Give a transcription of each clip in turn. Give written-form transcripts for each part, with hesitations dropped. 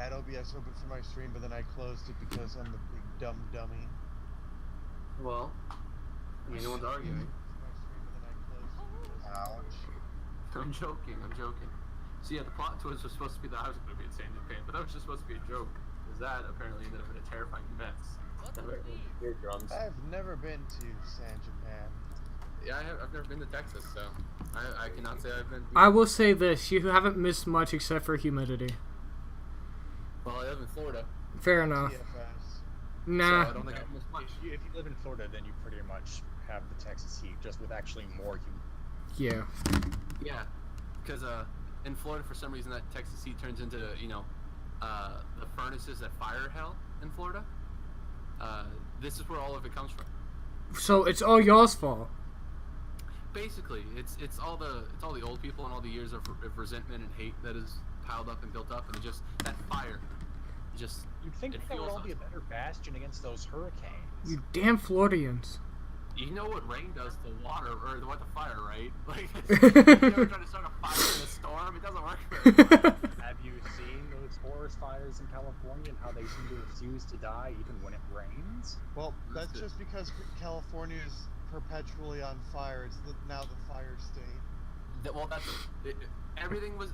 had OBS open for my stream, but then I closed it because I'm the big dumb dummy. Well, I mean, no one's arguing. Ouch. I'm joking. So yeah, the plot twist was supposed to be that I was going to be in San Japan, but that was just supposed to be a joke. Because that apparently ended up in a terrifying mess. I've never been to San Japan. Yeah, I've never been to Texas, so I cannot say I've been. I will say this: you haven't missed much except for humidity. Well, I live in Florida. Fair enough. TFS. Nah. So I don't think I've missed much. If you live in Florida, then you pretty much have the Texas heat, just with actually more heat. Yeah. Yeah, because in Florida, for some reason, that Texas heat turns into, the furnaces at fire hell in Florida. This is where all of it comes from. So it's all y'all's fault. Basically, it's all the old people and all the years of resentment and hate that is piled up and built up, and just that fire, just You'd think it that would fuels all be a us. better bastion against those hurricanes. You damn Floridians. You know what rain does to water, or what to fire, right? Like, you ever try to start a fire in a storm? It doesn't work very well. Have you seen those forest fires in California and how they seem to refuse to die even when it rains? Well, that's That's it. just because California is perpetually on fire. It's now the fire state. Well, that's everything was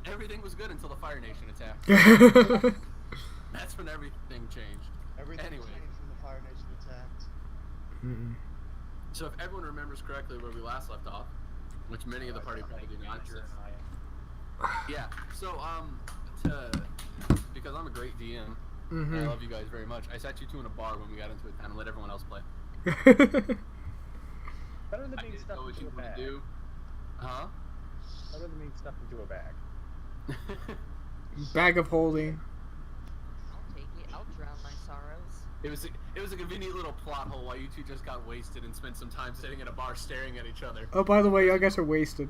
good until the Fire Nation attacked. That's when everything changed. Everything Anyway. changed when the Fire Nation attacked. Mm-mm. So if everyone remembers correctly where we last left off, which many of the party probably do not. Yeah. So because I'm a great DM, and I love you guys very much, I sat you two in a bar when we got into a town and let everyone else play. Better than I being didn't stuffed know what into you a were gonna bag. do. Huh? Better than being stuffed into a bag. Bag of holding. I'll take it. I'll drown my sorrows. It was a convenient little plot hole while you two just got wasted and spent some time sitting in a bar staring at each other. Oh, by the way, y'all guys are wasted.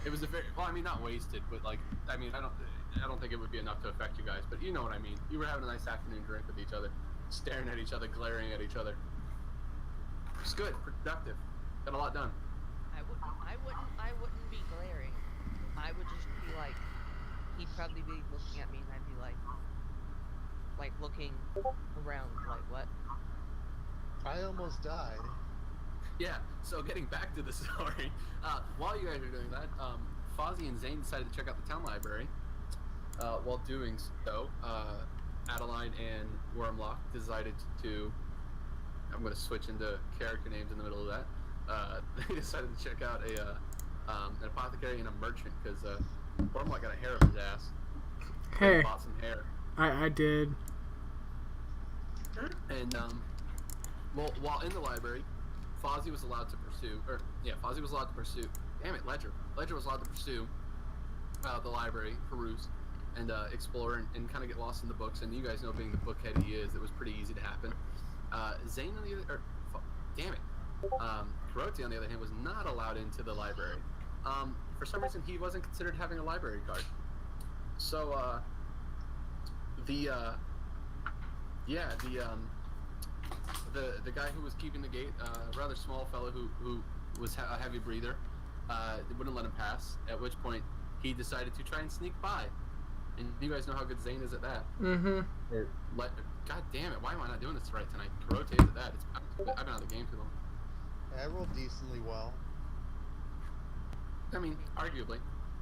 It was a very, well, I mean, not wasted, but like, I mean, I don't think it would be enough to affect you guys, but you know what I mean. You were having a nice afternoon drink with each other, staring at each other, glaring at each other. It's good, productive, got a lot done. I wouldn't be glaring. I would just be like, he'd probably be looking at me, and I'd be like looking around, like what? I almost died. Yeah, so getting back to the story, while you guys are doing that, Fozzie and Zane decided to check out the town library. While doing so, Adeline and Wormlock decided to, I'm going to switch into character names in the middle of that, they decided to check out an apothecary and a merchant, because Wormlock got a hair up his ass. Hey, He bought some hair. I did. And, well, while in the library, Fozzie was allowed to pursue, damn it, Ledger. Ledger was allowed to pursue the library, peruse, and explore and kind of get lost in the books. And you guys know, being the bookhead he is, it was pretty easy to happen. Zane, on the other, Kurote, on the other hand, was not allowed into the library. For some reason, he wasn't considered having a library card. So, the guy who was keeping the gate, a rather small fellow who was a heavy breather, wouldn't let him pass, at which point he decided to try and sneak by. And you guys know how good Zane is at that. Mm-hmm. God damn it, why am I not doing this right tonight? Kurote is at that. I've been out of the game too long. I rolled decently well. I mean, arguably.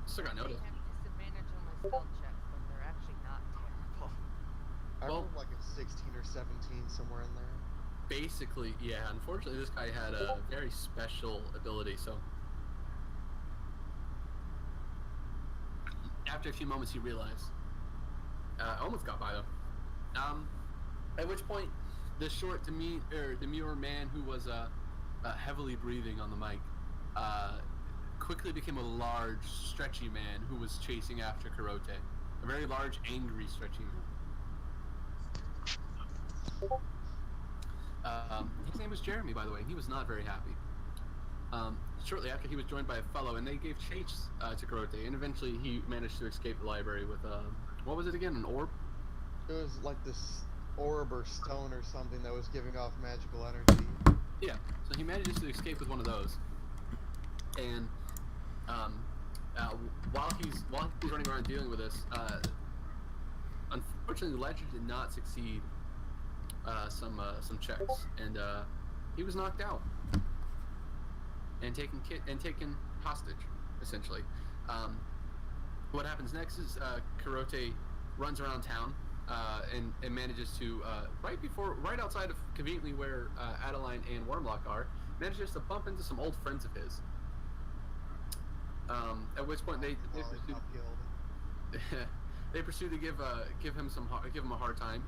Still got They noticed. have disadvantage on my spell checks, but they're actually not terrible. I Well- rolled like a 16 or 17, somewhere in there. Basically, yeah, unfortunately this guy had a very special ability, so after a few moments he realized. Almost got by though. At which point, the demure man who was heavily breathing on the mic quickly became a large, stretchy man who was chasing after Kurote. A very large, angry, stretchy man. His name was Jeremy, by the way, and he was not very happy. Shortly after, he was joined by a fellow, and they gave chase to Kurote, and eventually he managed to escape the library with, what was it again, an orb? It was like this orb or stone or something that was giving off magical energy. Yeah, so he manages to escape with one of those. And while he's running around dealing with this, Unfortunately, Ledger did not succeed some checks, and he was knocked out and taken hostage, essentially. What happens next is Kurote runs around town and manages to right outside of conveniently where Adeline and Wormlock are, manages to bump into some old friends of his. At which point they pursue, they pursue to give him a hard time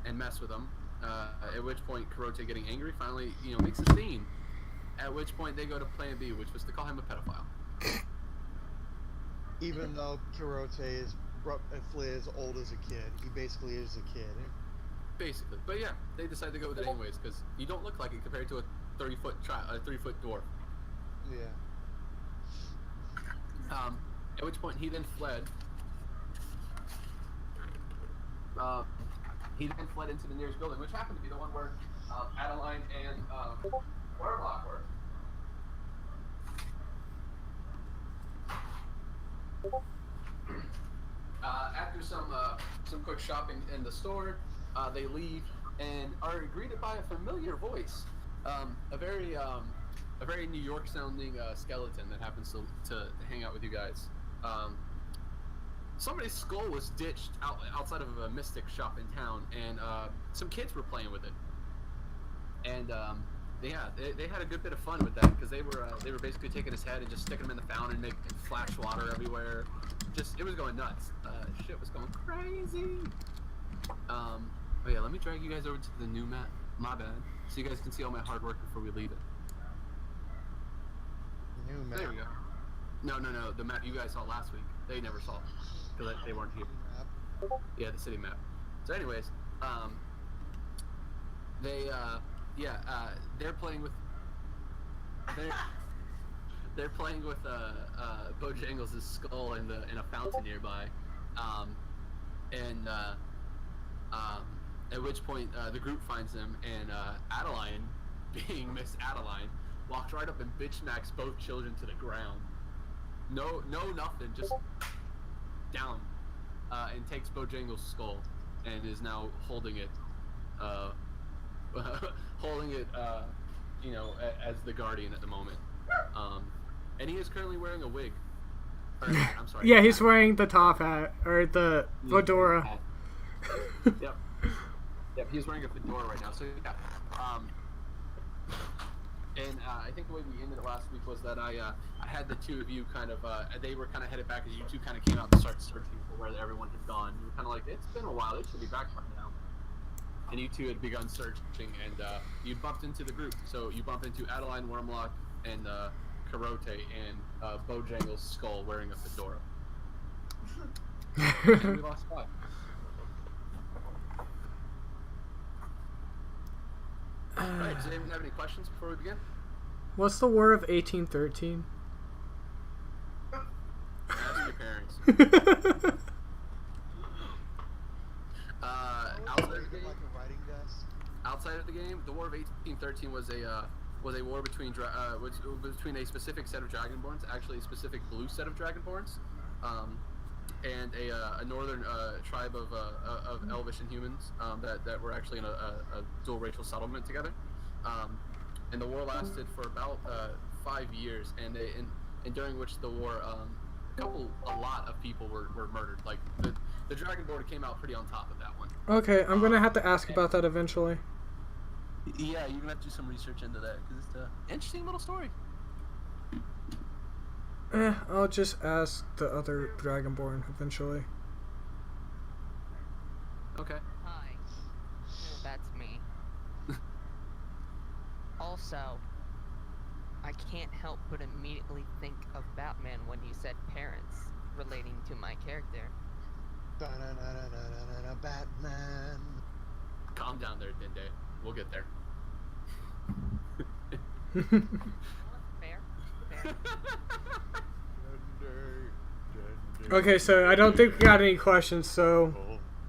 and mess with him. At which point Kurote, getting angry, finally makes a scene. At which point they go to Plan B, which was to call him a pedophile. Even though Kurote is roughly as old as a kid, he basically is a kid. Basically, but yeah, they decide to go with it anyways because you don't look like it compared to a 30-foot dwarf. Yeah. At which point he then fled. He then fled into the nearest building, which happened to be the one where Adeline and Warlock were. After some quick shopping in the store, they leave and are greeted by a familiar voice, a very New York sounding skeleton that happens to hang out with you guys. Somebody's skull was ditched outside of a Mystic shop in town, and some kids were playing with it. And they had a good bit of fun with that because they were basically taking his head and just sticking him in the fountain and making flash water everywhere. It was going nuts. Shit was going crazy. But yeah, let me drag you guys over to the new map. My bad. So you guys can see all my hard work before we leave it. New map. There we go. No, the map you guys saw last week. They never saw because they weren't here. Map. Yeah, the city map. So anyways, they're playing with Bojangles' skull in a fountain nearby, at which point the group finds him, and Adeline, being Miss Adeline, walks right up and bitch smacks both children to the ground. No, nothing, just down, and takes Bojangles' skull and is now holding it, as the guardian at the moment. And he is currently wearing a wig. Or, I'm sorry. Yeah, he's wearing the top hat or the fedora. Yep, he's wearing a fedora right now. So yeah, and I think the way we ended it last week was that I had the two of you kind of they were kind of headed back as you two kind of came out and started searching for where everyone had gone. You were kind of like, it's been a while, they should be back by now. And you two had begun searching, and you bumped into the group. So you bump into Adeline, Wormlock, and Kurote, and Bojangles' skull wearing a fedora. And we lost 5. Alright, does anyone have any questions before we begin? What's the War of 1813? Ask your parents. Outside of the game, the War of 1813 was a war between a specific set of Dragonborns, actually a specific blue set of Dragonborns, and a northern tribe of Elvish and humans that were actually in a dual racial settlement together. And the war lasted for about 5 years, and during which the war, a lot of people were murdered. Like the Dragonborn came out pretty on top of that one. Okay, I'm gonna have to ask about that eventually. Yeah, you're gonna have to do some research into that because it's an interesting little story. I'll just ask the other Dragonborn eventually. Okay. Hi. That's me. Also, I can't help but immediately think of Batman when you said parents relating to my character. Batman. Calm down there, Dende. We'll get there. Fair. Okay, so I don't think we got any questions, so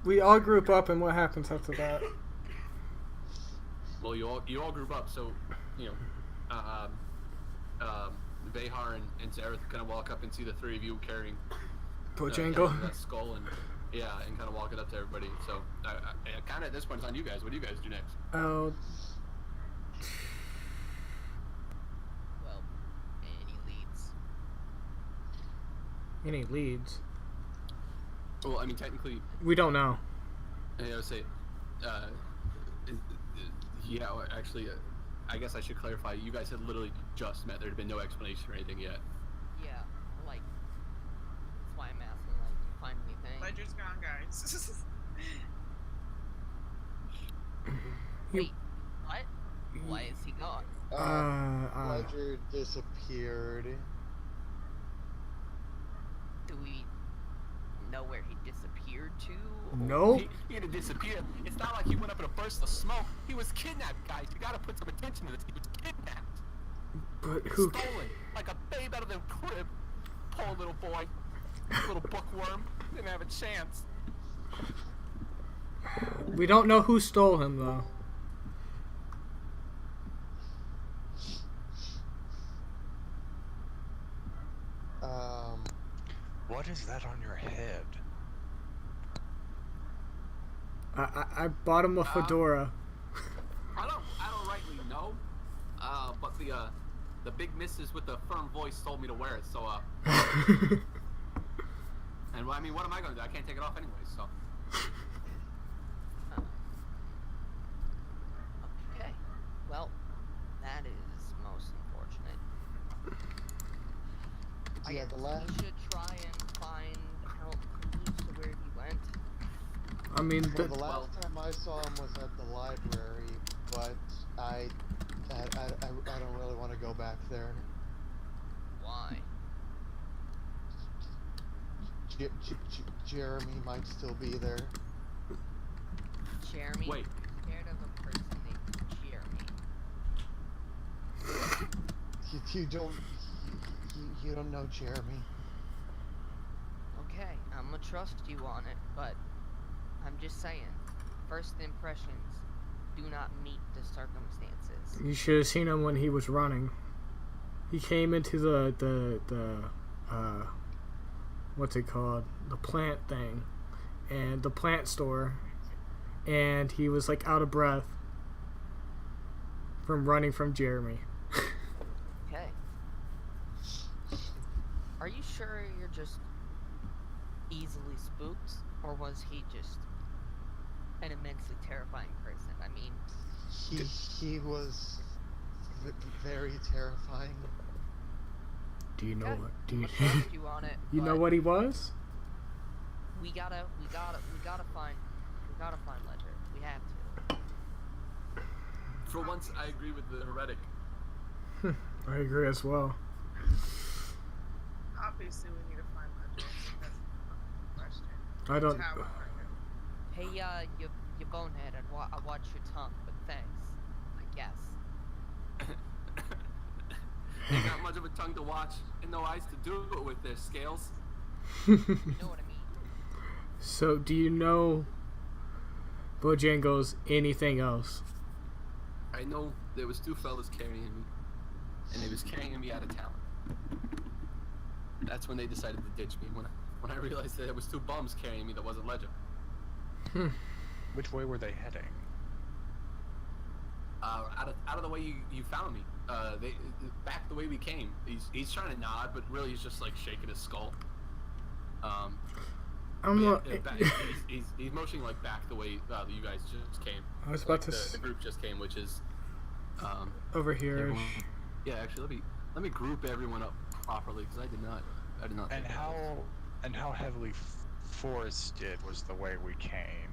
we all group up, and what happens after that? Well, you all group up, so Vehar and Zareth kind of walk up and see the three of you carrying Bojangle. that skull, and Yeah, and kind of walk it up to everybody. So, kind of at this point, it's on you guys. What do you guys do next? Oh, Well, any leads? any leads? Well, I mean, technically, We don't know. I would say, yeah, well, actually, I guess I should clarify. You guys had literally just met. There had been no explanation or anything yet. Yeah, like that's why I'm asking. Like, you find anything? Ledger's gone, guys. Wait, what? Why is he gone? Ledger disappeared. Do we know where he disappeared to? Nope. He had to disappear. It's not like he went up in a burst of smoke. He was kidnapped, guys. You gotta put some attention to this. He was kidnapped. But who? Stolen. Like a babe out of their crib. Poor little boy. Little bookworm. Didn't have a chance. We don't know who stole him though. What is that on your head? I bought him a fedora. I don't rightly know. But the big missus with the firm voice told me to wear it. So and I mean, what am I gonna do? I can't take it off anyway. So. Okay. Well, that is most unfortunate. I Yeah, guess the last. we should try and find help clues to where he went. I mean, Well, the last time I saw him was at the library, but I don't really want to go back there. Why? Jeremy might still be there. Jeremy? Wait. Scared of a person named Jeremy. You don't know Jeremy. Okay, I'm gonna trust you on it, but I'm just saying, first impressions do not meet the circumstances. you should have seen him when he was running. He came into the what's it called? The plant thing, and the plant store, and he was like out of breath from running from Jeremy. Okay. Are you sure you're just easily spooked, or was he just an immensely terrifying person? I mean, He was very terrifying. Do you know okay, what? Do I'm you, gonna trust you on it. you know but what he was? We gotta find Ledger. We have to. For once, I agree with the heretic. I agree as well. Obviously, we need to find Ledger. That's the question. I don't. How we find him. Hey, you bonehead, I watch your tongue, but thanks, I guess. Ain't got much of a tongue to watch and no eyes to do it with their scales. You know what I mean? So, do you know Bojangles anything else? I know there was two fellas carrying me, and they was carrying me out of town. That's when they decided to ditch me. When I realized that it was two bums carrying me that wasn't Ledger. Which way were they heading? Out of the way you found me. They back the way we came. He's trying to nod, but really he's just like shaking his skull. I'm not. He's motioning like back the way you guys just came. I was Like about to the group just came, which is over here. everyone- yeah. Actually, let me group everyone up properly because I did not. And think how heavily forested was the way we came?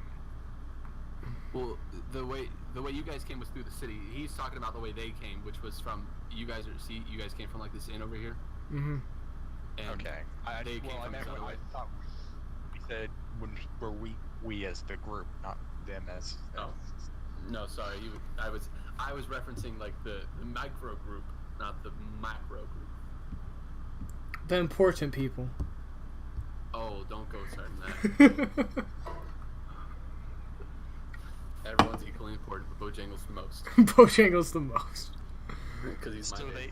Well, the way you guys came was through the city. He's talking about the way they came, which was from you guys came from like this inn over here. Mm-hmm. And Okay. they came from this other way. I thought we said were we as the group, not them as. Oh. No, sorry. I was referencing like the micro group, not the macro group. The important people. Oh, don't go starting that. Everyone's equally important, but Bojangles the most Bojangles the most. because he's my So name.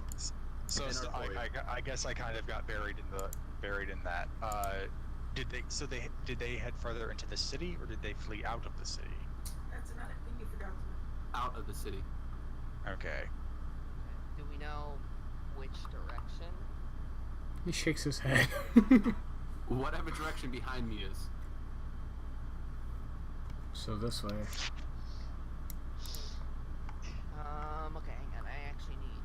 so In our story. I guess I kind of got buried in that. Did they head further into the city, or did they flee out of the city? That's another thing you forgot to Out of the city. Okay. Do we know which direction? He shakes his head. Whatever direction behind me is. So this way. Okay, hang on. I actually need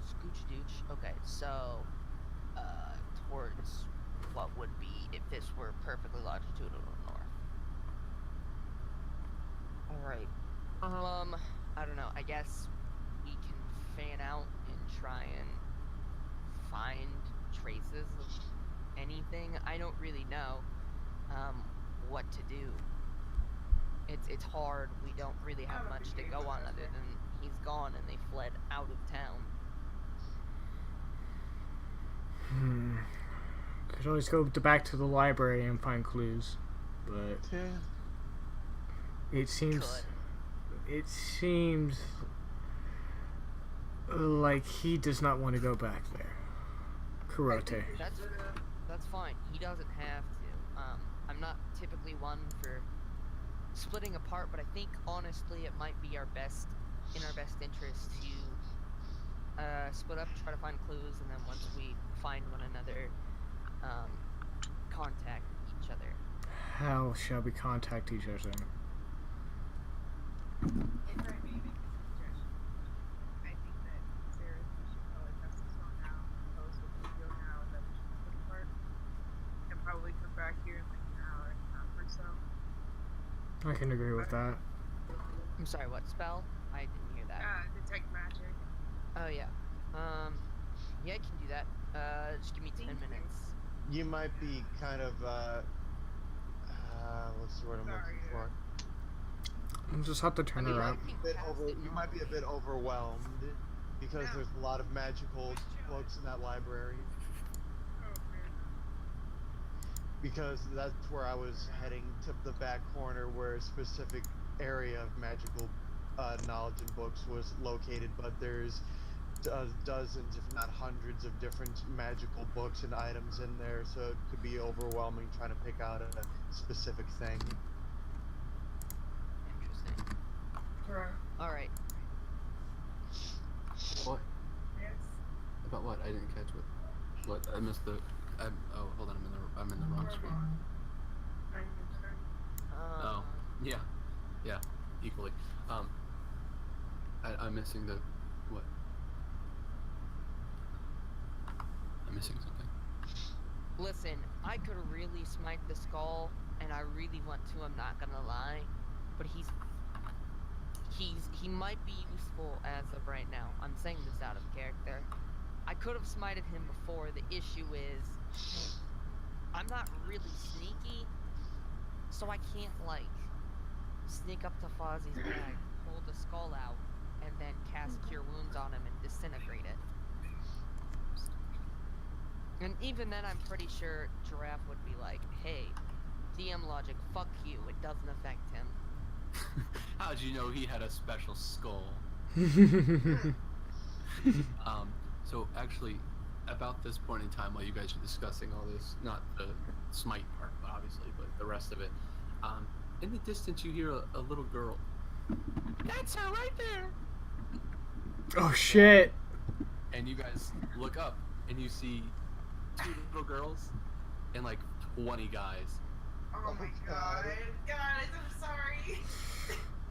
to scooch dooch. Okay, so towards what would be if this were perfectly longitudinal north. Alright. I don't know. I guess we can fan out and try and find traces of anything. I don't really know what to do. It's hard. We don't really have much to go on other than he's gone and they fled out of town. Could always go back to the library and find clues, but Yeah. it seems like he does not want to go back there. Kurote. That's fine. He doesn't have to. I'm not typically one for splitting apart, but I think honestly it might be in our best interest to split up, try to find clues, and then once we find one another, contact each other. How shall we contact each other? If I may make a suggestion, I think that Sarah, we should probably pass this on now, post what we feel now, and then we should split apart, and probably come back here in like an hour and a half or so. I can agree with that. I'm sorry, what spell? I didn't hear that. Detect magic. Oh yeah. Yeah, I can do that. Just give me 10 minutes. You might be kind of what's the word I'm looking for? I'll just have to turn I mean, around. You might be a bit overwhelmed because there's a lot of magical books in that library. Oh, fair enough. Because that's where I was heading to the back corner where a specific area of magical knowledge and books was located, but there's dozens, if not hundreds, of different magical books and items in there, so it could be overwhelming trying to pick out a specific thing. Interesting. Right. Alright. What? Yes. About what? I didn't catch what. I missed the. Oh, hold on. I'm in the wrong screen. Oh, yeah, equally. I'm missing the what? I'm missing something. Listen, I could really smite the skull, and I really want to, I'm not gonna lie, but he might be useful as of right now. I'm saying this out of character. I could have smited him before. The issue is, I'm not really sneaky, so I can't, like, sneak up to Fozzie's bag, pull the skull out, and then cast Cure Wounds on him and disintegrate it. And even then, I'm pretty sure Giraffe would be like, hey, DM logic, fuck you, it doesn't affect him. How'd you know he had a special skull? So actually, about this point in time, while you guys are discussing all this, not the smite part, obviously, but the rest of it, in the distance you hear a little girl. That's her right there! Oh shit! And you guys look up, and you see 2 little girls and like 20 guys. Oh my god. Guys, I'm sorry.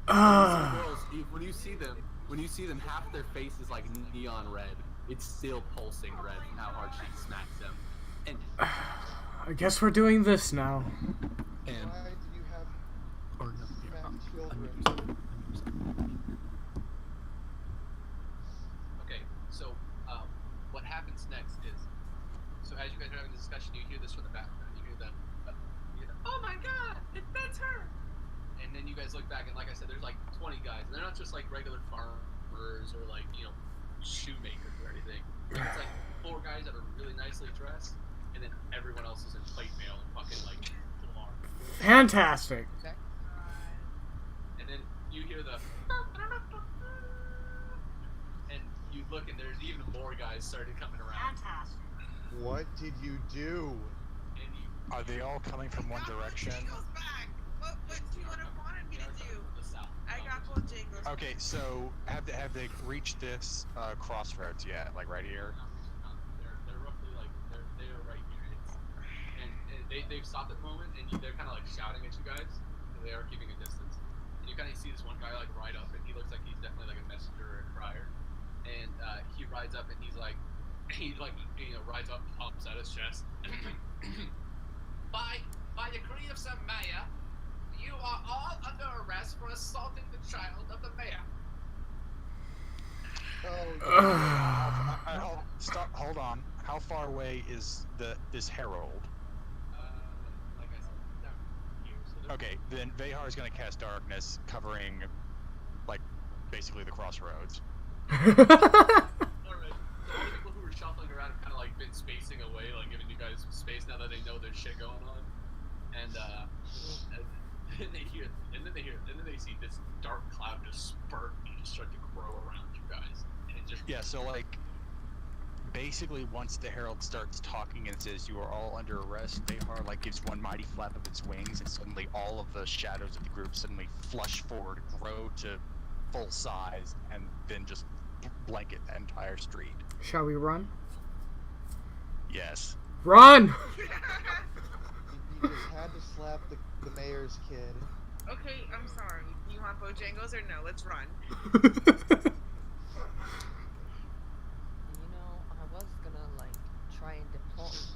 Girls, when you see them, half their face is like neon red. It's still pulsing red from how hard she smacks them. And I guess we're doing this now. and Why do you have or no, here, fat children? Okay, so what happens next is, so as you guys are having the discussion, you hear this from the background. You hear them, oh my god, that's her! And then you guys look back, and like I said, there's like 20 guys, and they're not just like regular farmers or like, you know, shoemakers or anything. It's like 4 guys that are really nicely dressed, and then everyone else is in plate mail and fucking like full armor. Fantastic. Okay? And then you hear the and you look, and there's even more guys started coming around. Fantastic. What did you do? Are they all coming from one direction? Bojangles back. What do you wanted me to do? I got Bojangles. Okay, so have they reached this crossroads yet? Like right here? They're roughly like they are right here. And they've stopped at the moment, and they're kind of like shouting at you guys. So they are keeping a distance. And you kind of see this one guy like ride up, and he looks like he's definitely like a messenger or a crier. And he rides up, and he's like, rides up, pumps at his chest. By decree of some mayor, you are all under arrest for assaulting the child of the mayor. Oh, Stop. Hold on. How far away is this herald? Like I said, down here. So they're- Okay, then Vehar is gonna cast darkness, covering, like, basically the crossroads. Alright. So all the people who were shuffling around have kind of like been spacing away, like giving you guys some space now that they know there's shit going on. And then they see this dark cloud just spurt and just start to grow around you guys. And it just Yeah, so like, basically once the herald starts talking and says you are all under arrest, Vehar like gives one mighty flap of its wings, and suddenly all of the shadows of the group suddenly flush forward, grow to full size, and then just blanket the entire street. Shall we run? Yes. Run! you just had to slap the mayor's kid. Okay, I'm sorry. You want Bojangles or no? Let's run. You know, I was gonna like try and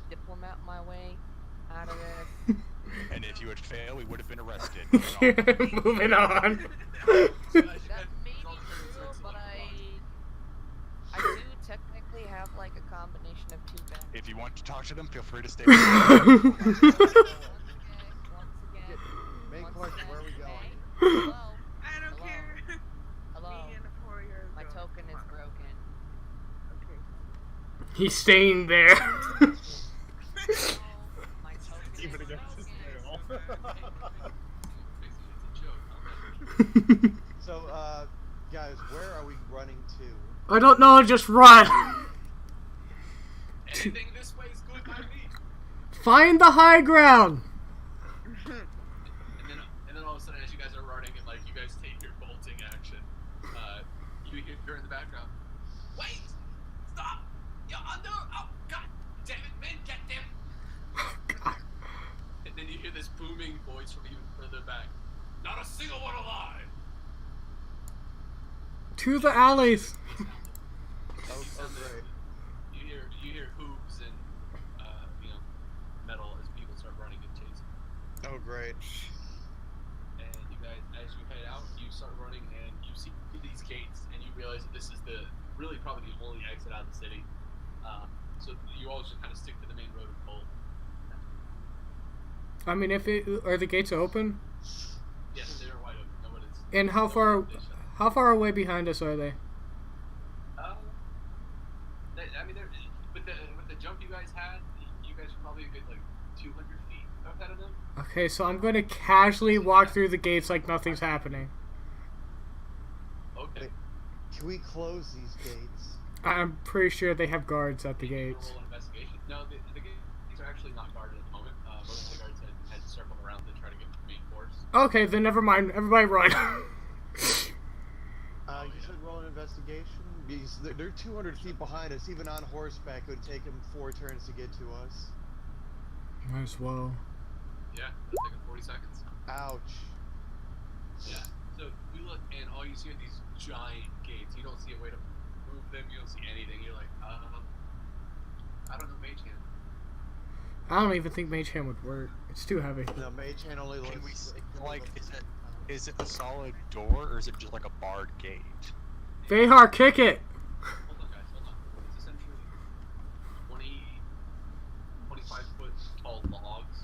diplomat my way out of this. And if you had failed, we would have been arrested. Moving on. That may be true, but I do technically have like a combination of two guns. If you want to talk to them, feel free to stay with us. Once again, Make once question, again, where are we going? Hello? I don't Hello? care. Hello? Me and a 4-year-old My girl. token is Come on. broken. Okay. He's staying there. Hello? My token is Even against his broken. will. basically it's a joke. So, guys, where are we running to? I don't know, just run. Anything this way is good by me. Find the high ground. And then all of a sudden, as you guys are running and like you guys take your bolting action, you hear in the background, "Wait! Stop! You're under! Oh God damn it, men, get them!" And then you hear this booming voice from even further back. "Not a single one alive!" To the alleys. Oh, great. You hear hooves and metal as people start running and chasing. Oh, great. And you guys, as you head out, you start running and you see these gates and you realize that this is really probably the only exit out of the city. So you all just kind of stick to the main road and pull. I mean, are the gates open? Yes, they are wide open. No one is. And how far away behind us are they? I mean, with the jump you guys had, you guys are probably a good like 200 feet ahead of them. Okay, so I'm going to casually walk through the gates like nothing's happening. Okay. Wait, can we close these gates? I'm pretty sure they have guards at the You can gates. roll an investigation. No, the gates are actually not guarded at the moment. Most of the guards had circled around to try to get to the main force. Okay, then never mind. Everybody run. You should roll an investigation. Because they're 200 feet behind us. Even on horseback, it would take them 4 turns to get to us. Might as well. Yeah, that's like 40 seconds. Ouch. Yeah. So we look, and all you see are these giant gates. You don't see a way to move them. You don't see anything. You're like, I don't know, Mage Hand. I don't even think Mage Hand would work. It's too heavy. No, Mage Hand only Can we looks like, is it a solid door or is it just like a barred gate? Vehar, kick it! Hold on, guys. Hold on. It's essentially 25 foot tall logs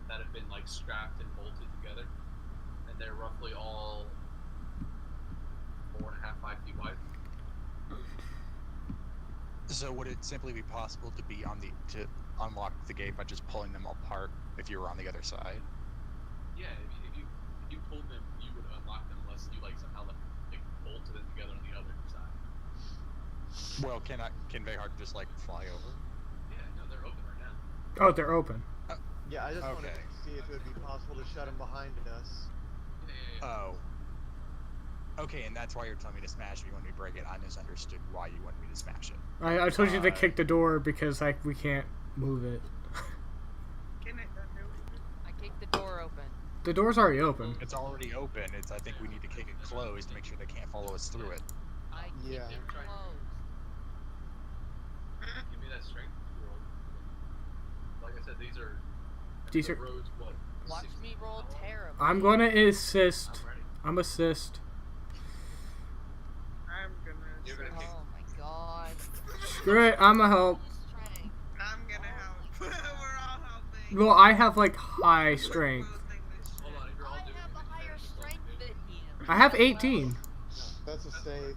that have been like strapped and bolted together, and they're roughly all 4.5, 5 feet wide. So would it simply be possible to unlock the gate by just pulling them apart if you were on the other side? Yeah, if you pulled them, you would unlock them unless you like somehow bolted them together on the other side. Well, can Vehar just like fly over? Yeah, no, they're open right now. Oh, they're open. Yeah, I just wanted Okay. to see if it would be possible to shut them behind us. Oh. Okay, and that's why you're telling me to smash it. You want me to break it. I misunderstood why you wanted me to smash it. I told you to kick the door because we can't move it. Can I thunder with it? I kicked the door open. The door's already open. It's already open. I think we need to kick it closed to make sure they can't follow us through it. I kicked Yeah. it closed. Give me that strength roll. Like I said, these are These are- roads. What? Watch 60 me roll an hour? terrible. I'm gonna assist. I'm ready. I'm assist. I'm gonna. You're gonna say- kick- Oh my god. Screw it, I'm a help. Strength. I'm gonna help. We're all helping. Well, I have like high strength. Closing this Hold shit. on, if you're all I doing have it, a then higher you're supposed strength to do it. than you. I have 18. That's a save.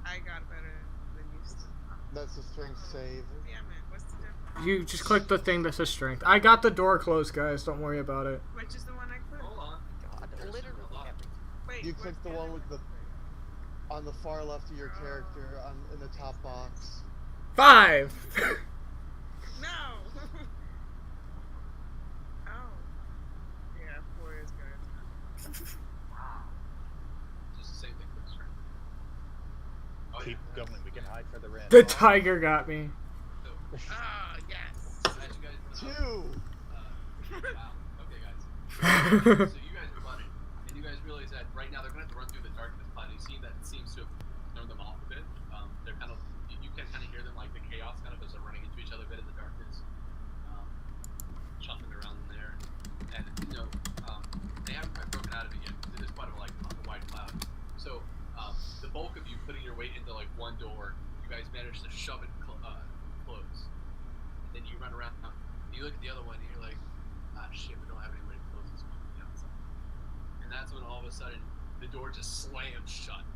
I got better than used to. That's a strength save. Damn it. What's the difference? You just click the thing that says strength. I got the door closed, guys. Don't worry about it. Which is the one I clicked? Hold on. God, There's literally a lot. everything. Wait. You what's click the other one with the I clicked? on the far left of your character in the top box. 5. No. Oh. Yeah, 4 is good. Just the same thing for the strength. Oh, Keep yeah. going. We can hide further in. The tiger got me. So, Oh, yes. as you guys run up, 2. wow. Okay, guys. That's So you guys are running, and you guys realize that right now they're going to have to run through the darkness cloud. You see that seems to have thrown them off a bit. They're kind of, you can kind of hear them like the chaos kind of as they're running into each other a bit in the darkness, jumping around in there. And, you know, they haven't quite broken out of it yet because it is quite a wide cloud. So the bulk of you putting your weight into like one door, you guys manage to shove it close. And then you run around, and you look at the other one, and you're like, ah, shit, we don't have any way to close this one from the outside. And that's when all of a sudden the door just slams shut.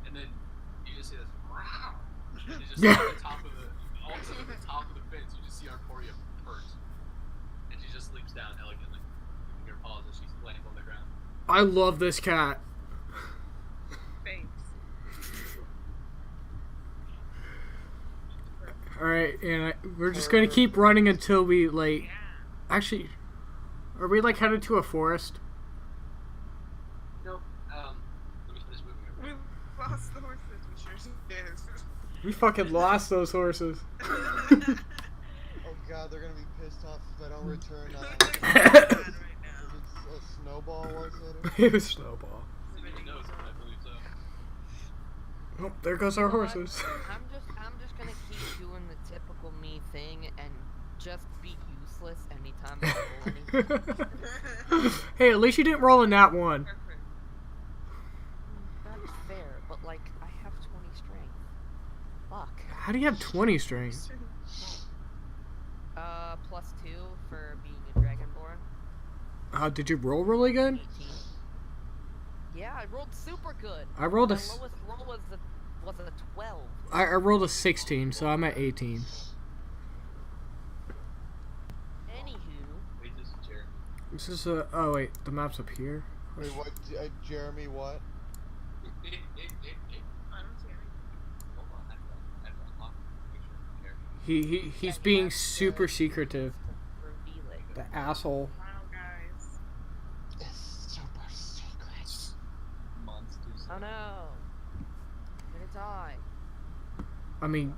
And then you just see this, wow. And you just see on the top of the, all of a sudden at the top of the fence, you just see Arcoria perch. And she just sleeps down elegantly. You can hear paws as she lands on the ground. I love this cat. Thanks. Alright, and we're just gonna keep running until we, like... Yeah. Actually, are we, like, headed to a forest? Nope. Let me finish moving We over. lost the horses. We sure did. We fucking lost those horses. Oh god, they're gonna be pissed off if I don't return. Right Is now. it a snowball was it? It was Snowball. Even knows, I believe so. Oh, there goes our You know what? horses. I'm just gonna keep doing the typical me thing and just be useless anytime I roll anything. Hey, at least you didn't roll in that one. Perfect. That's fair, but like I have 20 strength. Fuck. How do you have 20 strength? +2 for being a dragonborn. Did you roll really good? 18. Yeah, I rolled super good. I rolled a My s- lowest roll was a 12. I rolled a 16, so I'm at 18. Anywho, Wait, this is Jared. This is a... Oh, wait. The map's up here? Wait, what? Jeremy, what? I don't see anything. Hold on, I have to unlock it. Make sure it's Jared. He's Yeah, he being has to- super secretive. reveal it. The asshole. Wow, guys. It's super secret. Monsters. Oh no. I'm gonna die. I mean,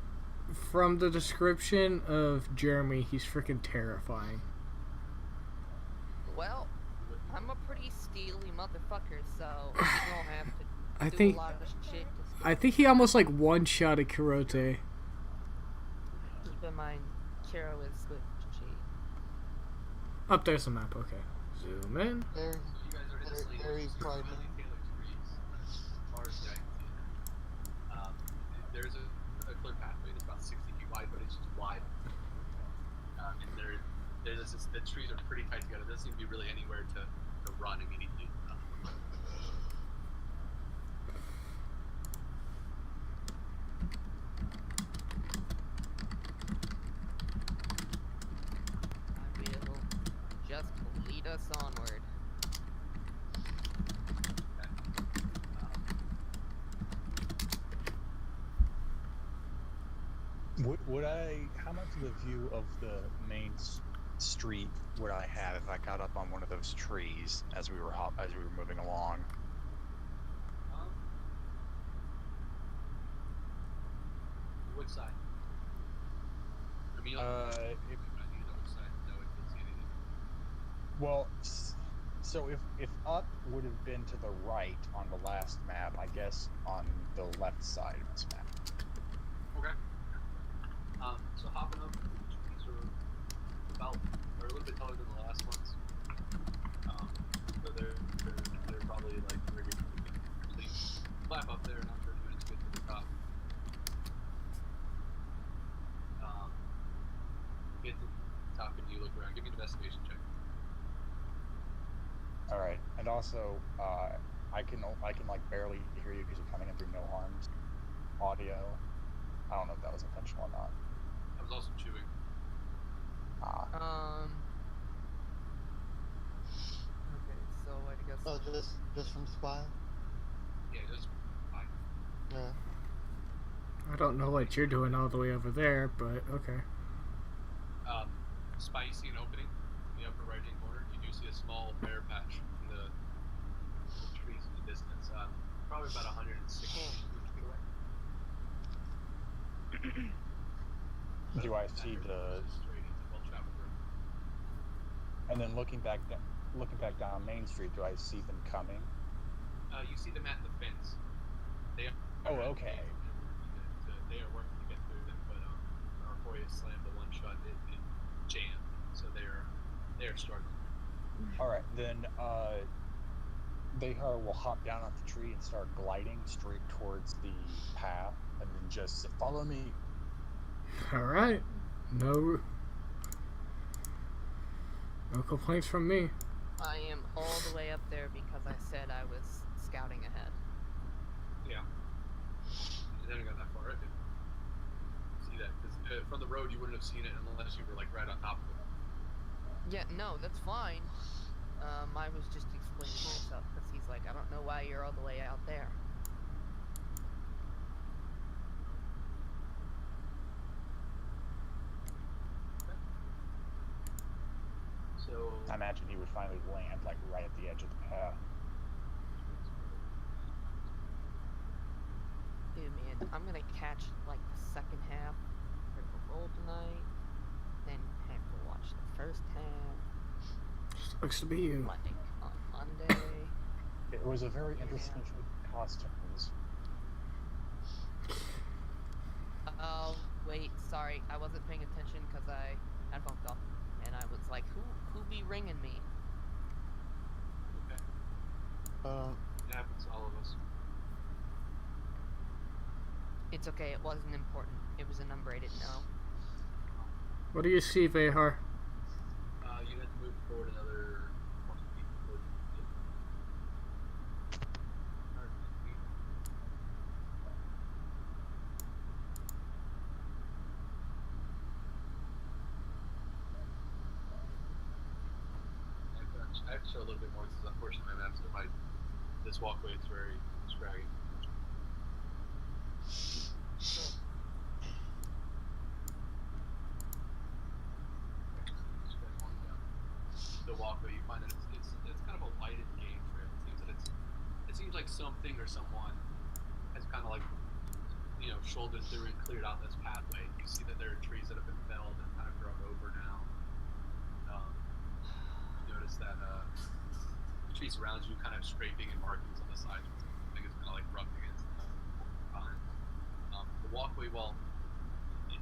from the description of Jeremy, he's freaking terrifying. Well, I'm a pretty steely motherfucker, so you don't have to I do think a lot of shit to I think he almost like one-shotted Kurote. keep in mind Kiro is good cheat. Up there's the map. Okay, zoom in. There, So you guys are in this lane. There he's There's fine. really tailored trees. As far as the eye can see. There's a clear pathway that's about 60 feet wide, but it's just wide. And there's this, the trees are pretty tight together. There doesn't seem to be really anywhere to run immediately. I will just lead us onward. Would I? How much of the view of the main street would I have if I got up on one of those trees as we were moving along? Um, which side? I mean, Uh, if, you know which side. No, it didn't see anything. well, so if up would have been to the right on the last map, I guess on the left side of this map. Okay. So hopping up, these are about, or a little bit taller than the last ones. So they're probably like ready to climb up there, not 30 minutes to get to the top. Get to the top and you look around. Give me an investigation check. All right, and also I can like barely hear you because you're coming in through no harms audio. I don't know if that was intentional or not. I was also chewing. Okay, so I guess. Oh, just from spy. Yeah, just fine. Yeah. I don't know what you're doing all the way over there, but okay. Spy, you see an opening in the upper right hand corner. You do see a small bare patch in the trees in the distance. Probably about 160 feet away. Do I see the? Straight into well-traveled road. And then looking back down Main Street, do I see them coming? You see them at the fence. They are. Oh, okay. They are working to get through them, but Arcoya slammed the one shut. It jammed, so they are struggling. All right, then Behar will hop down off the tree and start gliding straight towards the path, and then just say, "Follow me." All right. No complaints from me. I am all the way up there because I said I was scouting ahead. Yeah. You didn't go that far, right? See that? Because from the road, you wouldn't have seen it unless you were like right on top of it. Yeah, no, that's fine. I was just explaining myself because he's like, I don't know why you're all the way out there. So. I imagine he would finally land like right at the edge of the path. Dude, man, I'm gonna catch like the second half of Critical Role tonight, then have to watch the first half. Looks to be you. Monday on Monday. It was a very interesting costumes. Oh, wait, sorry, I wasn't paying attention because I had phone call, and I was like, who be ringing me? Okay. It happens to all of us. It's okay, it wasn't important. It was a number I didn't know. What do you see, Vehar? You have to move forward another 20 feet. I have to show a little bit more. This is unfortunately my map, so this walkway is very scraggy. The walkway, you find that it's kind of a lighted game trail. It seems like something or someone has kind of like shouldered through and cleared out this pathway. You see that there are trees that have been felled and kind of grown over now. You notice that the trees around you kind of scraping and markings on the sides. I think it's kind of like rubbed against the pine. The walkway, well,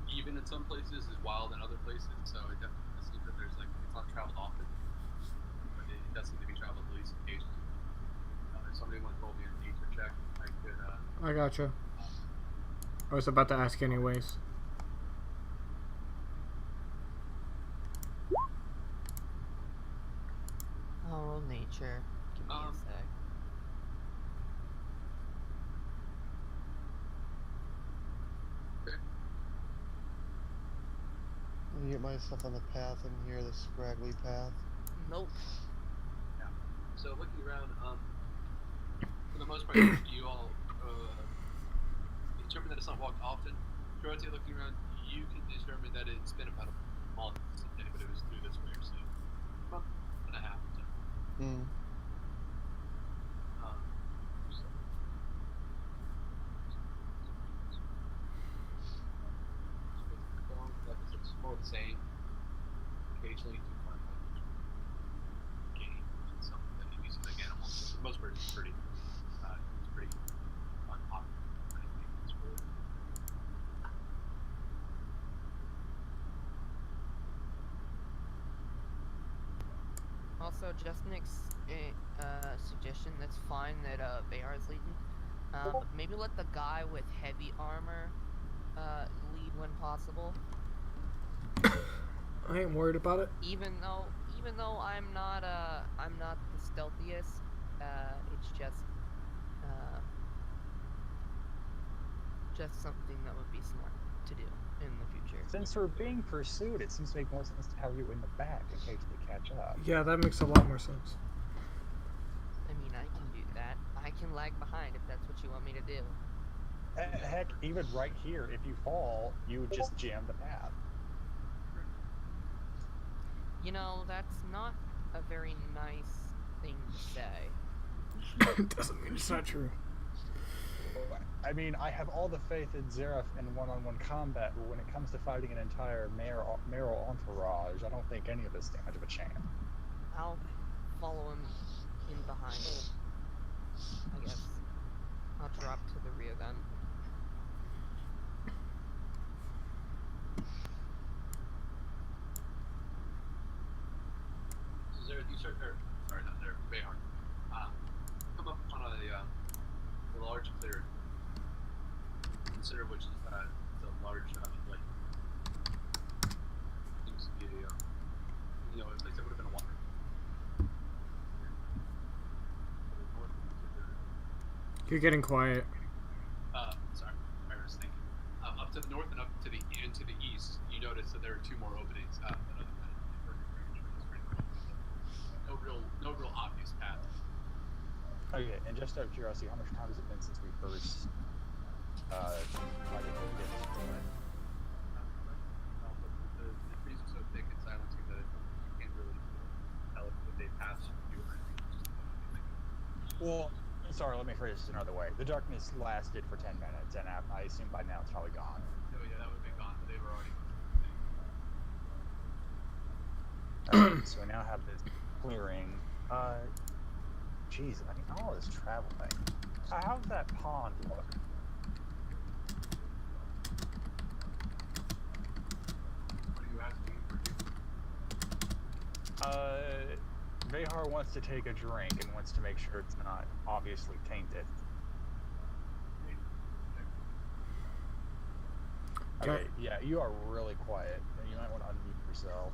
even in some places, is wild in other places. So it definitely seems that it's not traveled often. It does seem to be traveled at least occasionally. If somebody wants to roll me a nature check, I could. I gotcha. I was about to ask anyways. I'll roll nature. Give me a sec. Okay. Let me get myself on the path and hear the scraggly path. Nope. Yeah. So looking around, for the most part, you all determine that it's not walked often. Dorothea, looking around, you determined that it's been about a month since anybody was through this way, so a month and a half. So, Mm. so. Like I said, it's more insane. Occasionally, you find like games and something that you use like animals. For the most part, it's pretty unpopular. I think it's really. Also, just an suggestion. That's fine that Vayar is leading. But maybe let the guy with heavy armor lead when possible. I ain't worried about it. Even though I'm not the stealthiest. It's just something that would be smart to do in the future. Since we're being pursued, it seems to make more sense to have you in the back in case they catch up. Yeah, that makes a lot more sense. I mean, I can do that. I can lag behind if that's what you want me to do. Heck, even right here, if you fall, you would just jam the path. You know, that's not a very nice thing to say. Doesn't mean it's not true. I mean, I have all the faith in Xerath in one-on-one combat, but when it comes to fighting an entire mayoral entourage, I don't think any of us stand much of a chance. I'll follow him in behind. I guess. I'll drop to the rear then. So Zara, you start there. Sorry, not there. Bayhard. Come up on a large clearing. Consider which is the large like seems to be a at least it would have been a water. You're getting quiet. Sorry, I was thinking. Up to the north and up to the east, you notice that there are two more openings. But other than that, the perfect range is pretty much no real obvious path. Okay, and just out of curiosity, how much time has it been since we first tried to get this going? The trees are so thick and silencing that you can't really tell if they pass you or anything. Well, sorry, let me phrase this another way. The darkness lasted for 10 minutes, and I assume by now it's probably gone. Oh yeah, that would be gone. They were already. So we now have this clearing. Jeez, I mean, all this traveling. How's that pond look? What are you asking for? Vehar wants to take a drink and wants to make sure it's not obviously tainted. Okay, yeah, you are really quiet. You might want to unmute yourself.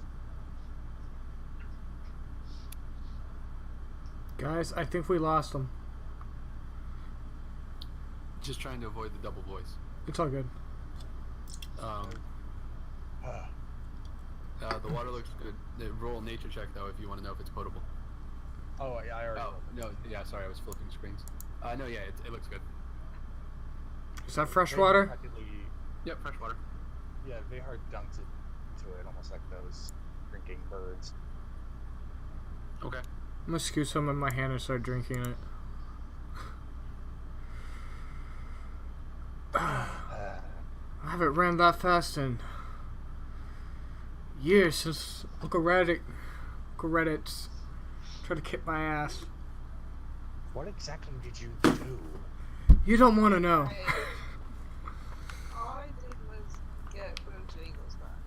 Guys, I think we lost him. Just trying to avoid the double voice. It's all good. The water looks good. Roll a nature check though if you want to know if it's potable. Oh, yeah, I already. Oh no, yeah, sorry, I was flipping screens. No, yeah, it looks good. Is that fresh water? Yep, fresh water. Yeah, Vehar dunks it into it almost like those drinking birds. Okay. I'm gonna scoop some in my hand and start drinking it. I haven't ran that fast in years since Uncle Reddit's tried to kick my ass. What exactly did you do? You don't want to know. All I did was get Bojangles back.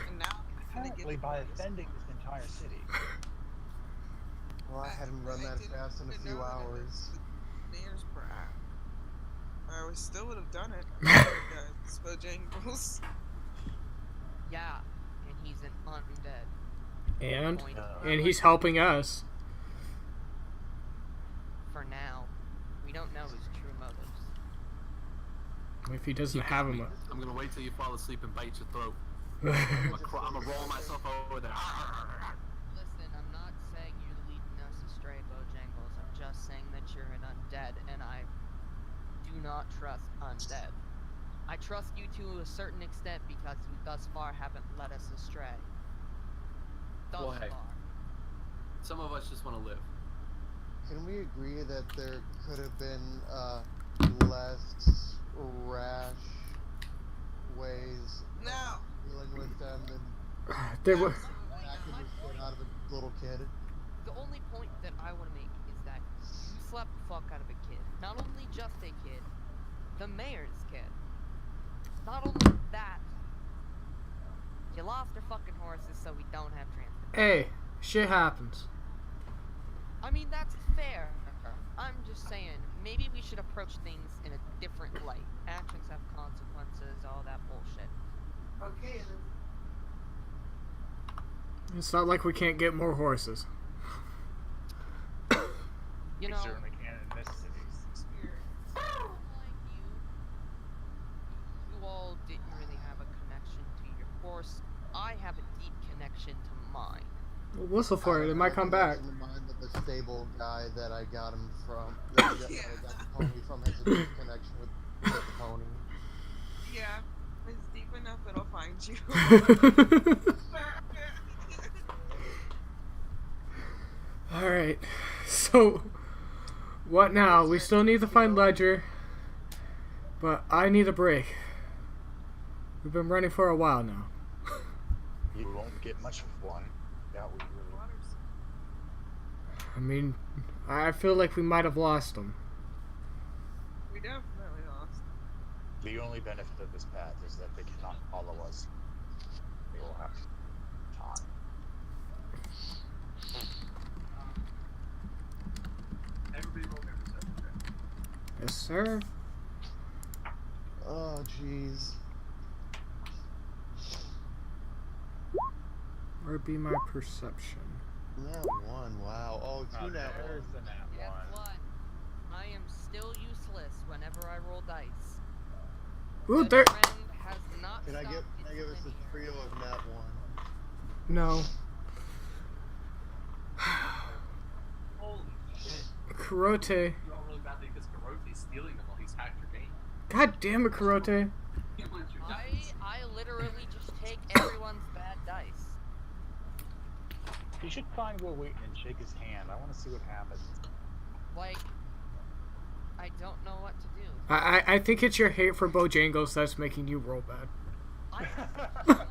And now I'm trying to Apparently get by offending this entire city. Well, I hadn't run that fast in a few hours. Mayor's brat. I still would have done it. Bojangles. Yeah, and he's an undead. And Point. and he's helping us. For now, we don't know his true motives. If he doesn't have him. I'm gonna wait till you fall asleep and bite your throat. I'm gonna roll myself over there. Listen, I'm not saying you're leading us astray, Bojangles. I'm just saying that you're an undead, and I do not trust undead. I trust you to a certain extent because you thus far haven't led us astray. Thus Well, hey. far. Some of us just want to live. Can we agree that there could have been less rash ways No. of dealing with them than There were. backing the shit out of a little kid? The only point that I want to make is that you slapped the fuck out of a kid. Not only just a kid, the mayor's kid. Not only that, you lost our fucking horses so we don't have transport. Hey, shit happens. I mean, that's fair. I'm just saying, maybe we should approach things in a different light. Actions have consequences, all that bullshit. Okay, then. It's not like we can't get more horses. You We know, certainly can in this city. like you all didn't really have a connection to your horse. I have a deep connection to mine. We'll whistle for it. It might come back. In mind that the stable guy that I got him from, that I got the pony from, has a deep connection with the pony. Yeah, it's deep enough it'll find you. Alright. So, what now? We still need to find Ledger. But I need a break. We've been running for a while now. You won't get much of one. That would really. I mean, I feel like we might have lost them. We definitely lost. The only benefit of this path is that they cannot follow us. They will have time. Everybody roll their perception check. Yes, sir. Oh, jeez. Where be my perception? Nat 1, wow. Oh, two nat there's 1. the nat Guess one. what? I am still useless whenever I roll dice. Ooh, The there. trend has not Can I stopped give its us a trio linear. of nat 1? No. Holy shit. Kurote. You're all really badly because Karote's stealing them while he's hacked your game. God damn it, Kurote. He wants your dice. I literally just take everyone's bad dice. You should find Will Wheaton and shake his hand. I want to see what happens. Like, I don't know what to do. I think it's your hate for Bojangles that's making you roll bad. I don't really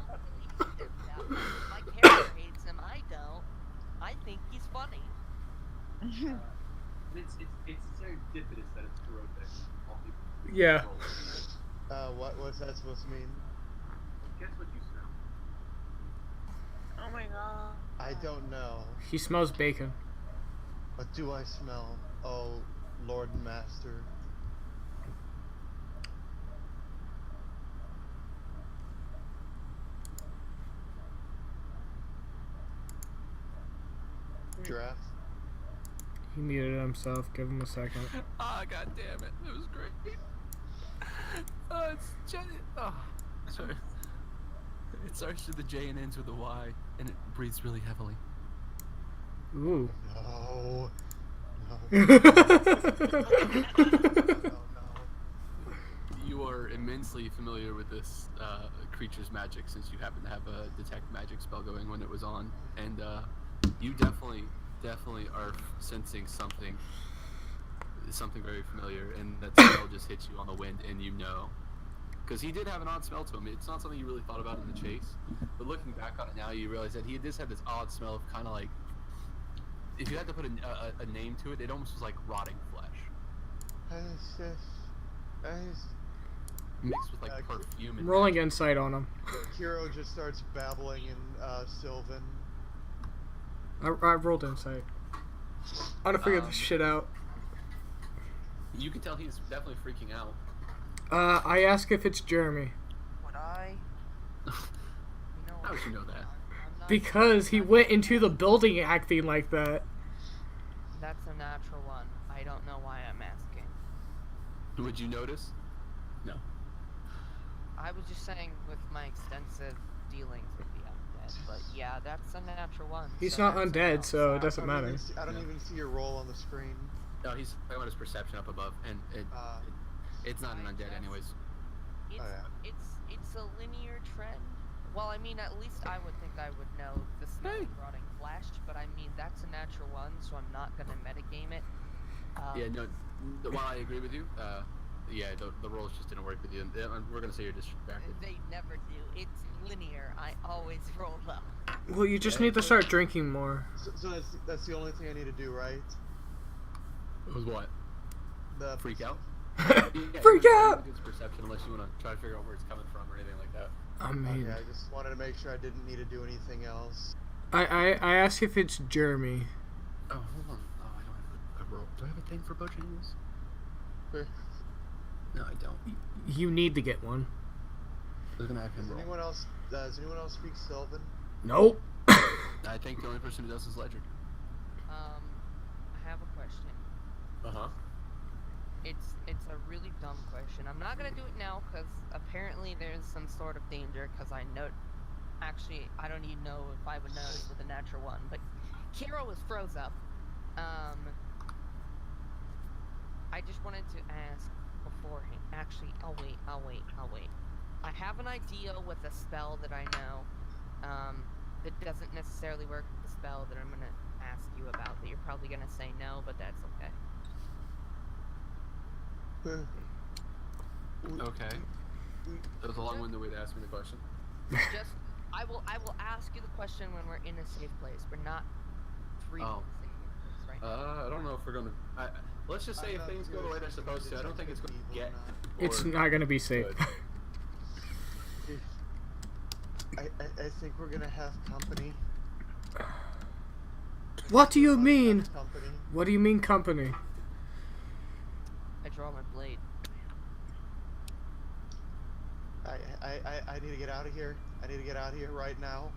hate him that much. My character hates him. I don't. I think he's funny. It's serendipitous that it's Karote. All people Yeah. roll. What's that supposed to mean? Guess what you smell? Oh my god. I don't know. He smells bacon. What do I smell? Oh, Lord and Master. Giraffe? He muted himself. Give him a second. Ah, god damn it. It was great. Sorry. It starts with the J and ends with a Y, and it breathes really heavily. Ooh. No. No. No, You are immensely familiar with this creature's magic since you happen to have a detect magic spell going when it was on, and you definitely are sensing something very familiar, and that smell just hits you on the wind, and you know. Because he did have an odd smell to him. It's not something you really thought about in the chase, but looking back on it now, you realize that he just had this odd smell of kind of like, if you had to put a name to it, it almost was like rotting flesh, mixed with like perfume and Rolling insight on him. Kiro just starts babbling in Sylvan. I rolled insight. I gotta figure this shit out. You can tell he's definitely freaking out. I ask if it's Jeremy. Would I? You know, How would you know that? I'm not Because he sure. went into the building acting like that. That's a natural one. I don't know why I'm asking. Would you notice? No. I was just saying with my extensive dealings with the undead, but yeah, that's a natural one. He's so not that's a undead, no. so it doesn't I don't matter. even see- I don't Yeah. even see your roll on the screen. No, he's talking about his perception up above, and it's not an undead anyways. It's Oh, yeah. it's a linear trend. Well, I mean, at least I would think I would know the smell of rotting flesh, but I mean that's a natural one, so I'm not gonna metagame it. Yeah, no. While I agree with you, yeah, the rolls just didn't work with you. And we're gonna say you're distracted. They never do. It's linear. I always roll low. Well, you just need to start drinking more. So that's the only thing I need to do, right? It was what? The Freak out? Freak out! It's perception, unless you want to try to figure out where it's coming from or anything like that. I mean, Okay, I just wanted to make sure I didn't need to do anything else. I ask if it's Jeremy. Oh, hold on. Oh, I don't have a roll. Do I have a thing for Bojangles? Sure. No, I don't. You need to get one. I was gonna have him roll. Does anyone else speak Sylvan? Nope. I think the only person who does is Ledger. I have a question. Uh-huh. It's a really dumb question. I'm not gonna do it now because apparently there's some sort of danger. Because I know, actually, I don't even know if I would notice with a natural one. But Kiro was froze up. I just wanted to ask beforehand. Actually, I'll wait. I have an idea with a spell that I know. That doesn't necessarily work with the spell that I'm gonna ask you about. That you're probably gonna say no, but that's okay. Okay. That was a long-winded way to ask me the question. Just, I will ask you the question when we're in a safe place. We're not free in a safe place right now. I don't know if we're gonna. Let's just say if things go the way they're supposed to, I don't think it's going to get. It's not gonna be safe. Good. I think we're gonna have company. What do you mean? Company. What do you mean company? I draw my blade. I need to get out of here. I need to get out of here right now.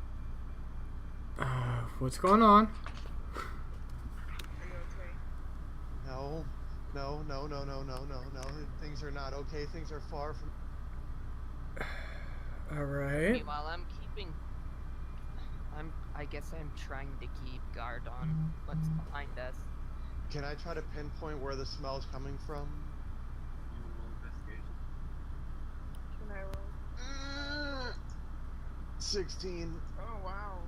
What's going on? Are you okay? No. Things are not okay. Things are far from. Alright. Meanwhile, I guess I'm trying to keep guard on what's behind us. Can I try to pinpoint where the smell is coming from? Can I roll? 16. Oh wow.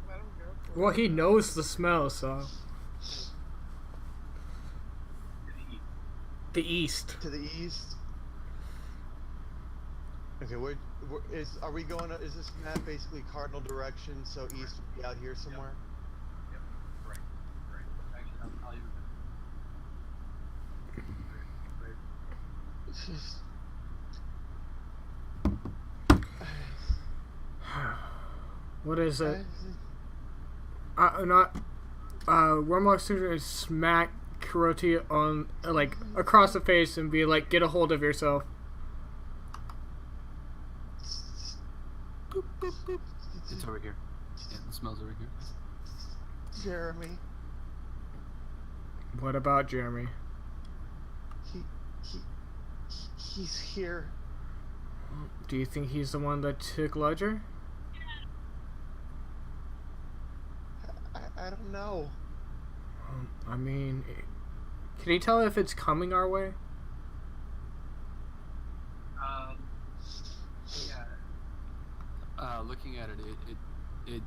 Let him go for it. Well, he knows the smell, so. The east. To the east. Okay, are we going? Is this map basically cardinal direction? So east would be out here somewhere. Right. Actually, I'll even. It's just. What is it? Wormlock's gonna smack Karoti on, like, across the face and be like, get a hold of yourself. Boop, boop, boop. It's over here. Yeah, the smell's over here. Jeremy. What about Jeremy? He's here. Do you think he's the one that took Ledger? I don't know. I mean, can you tell if it's coming our way? Yeah. Looking at it, it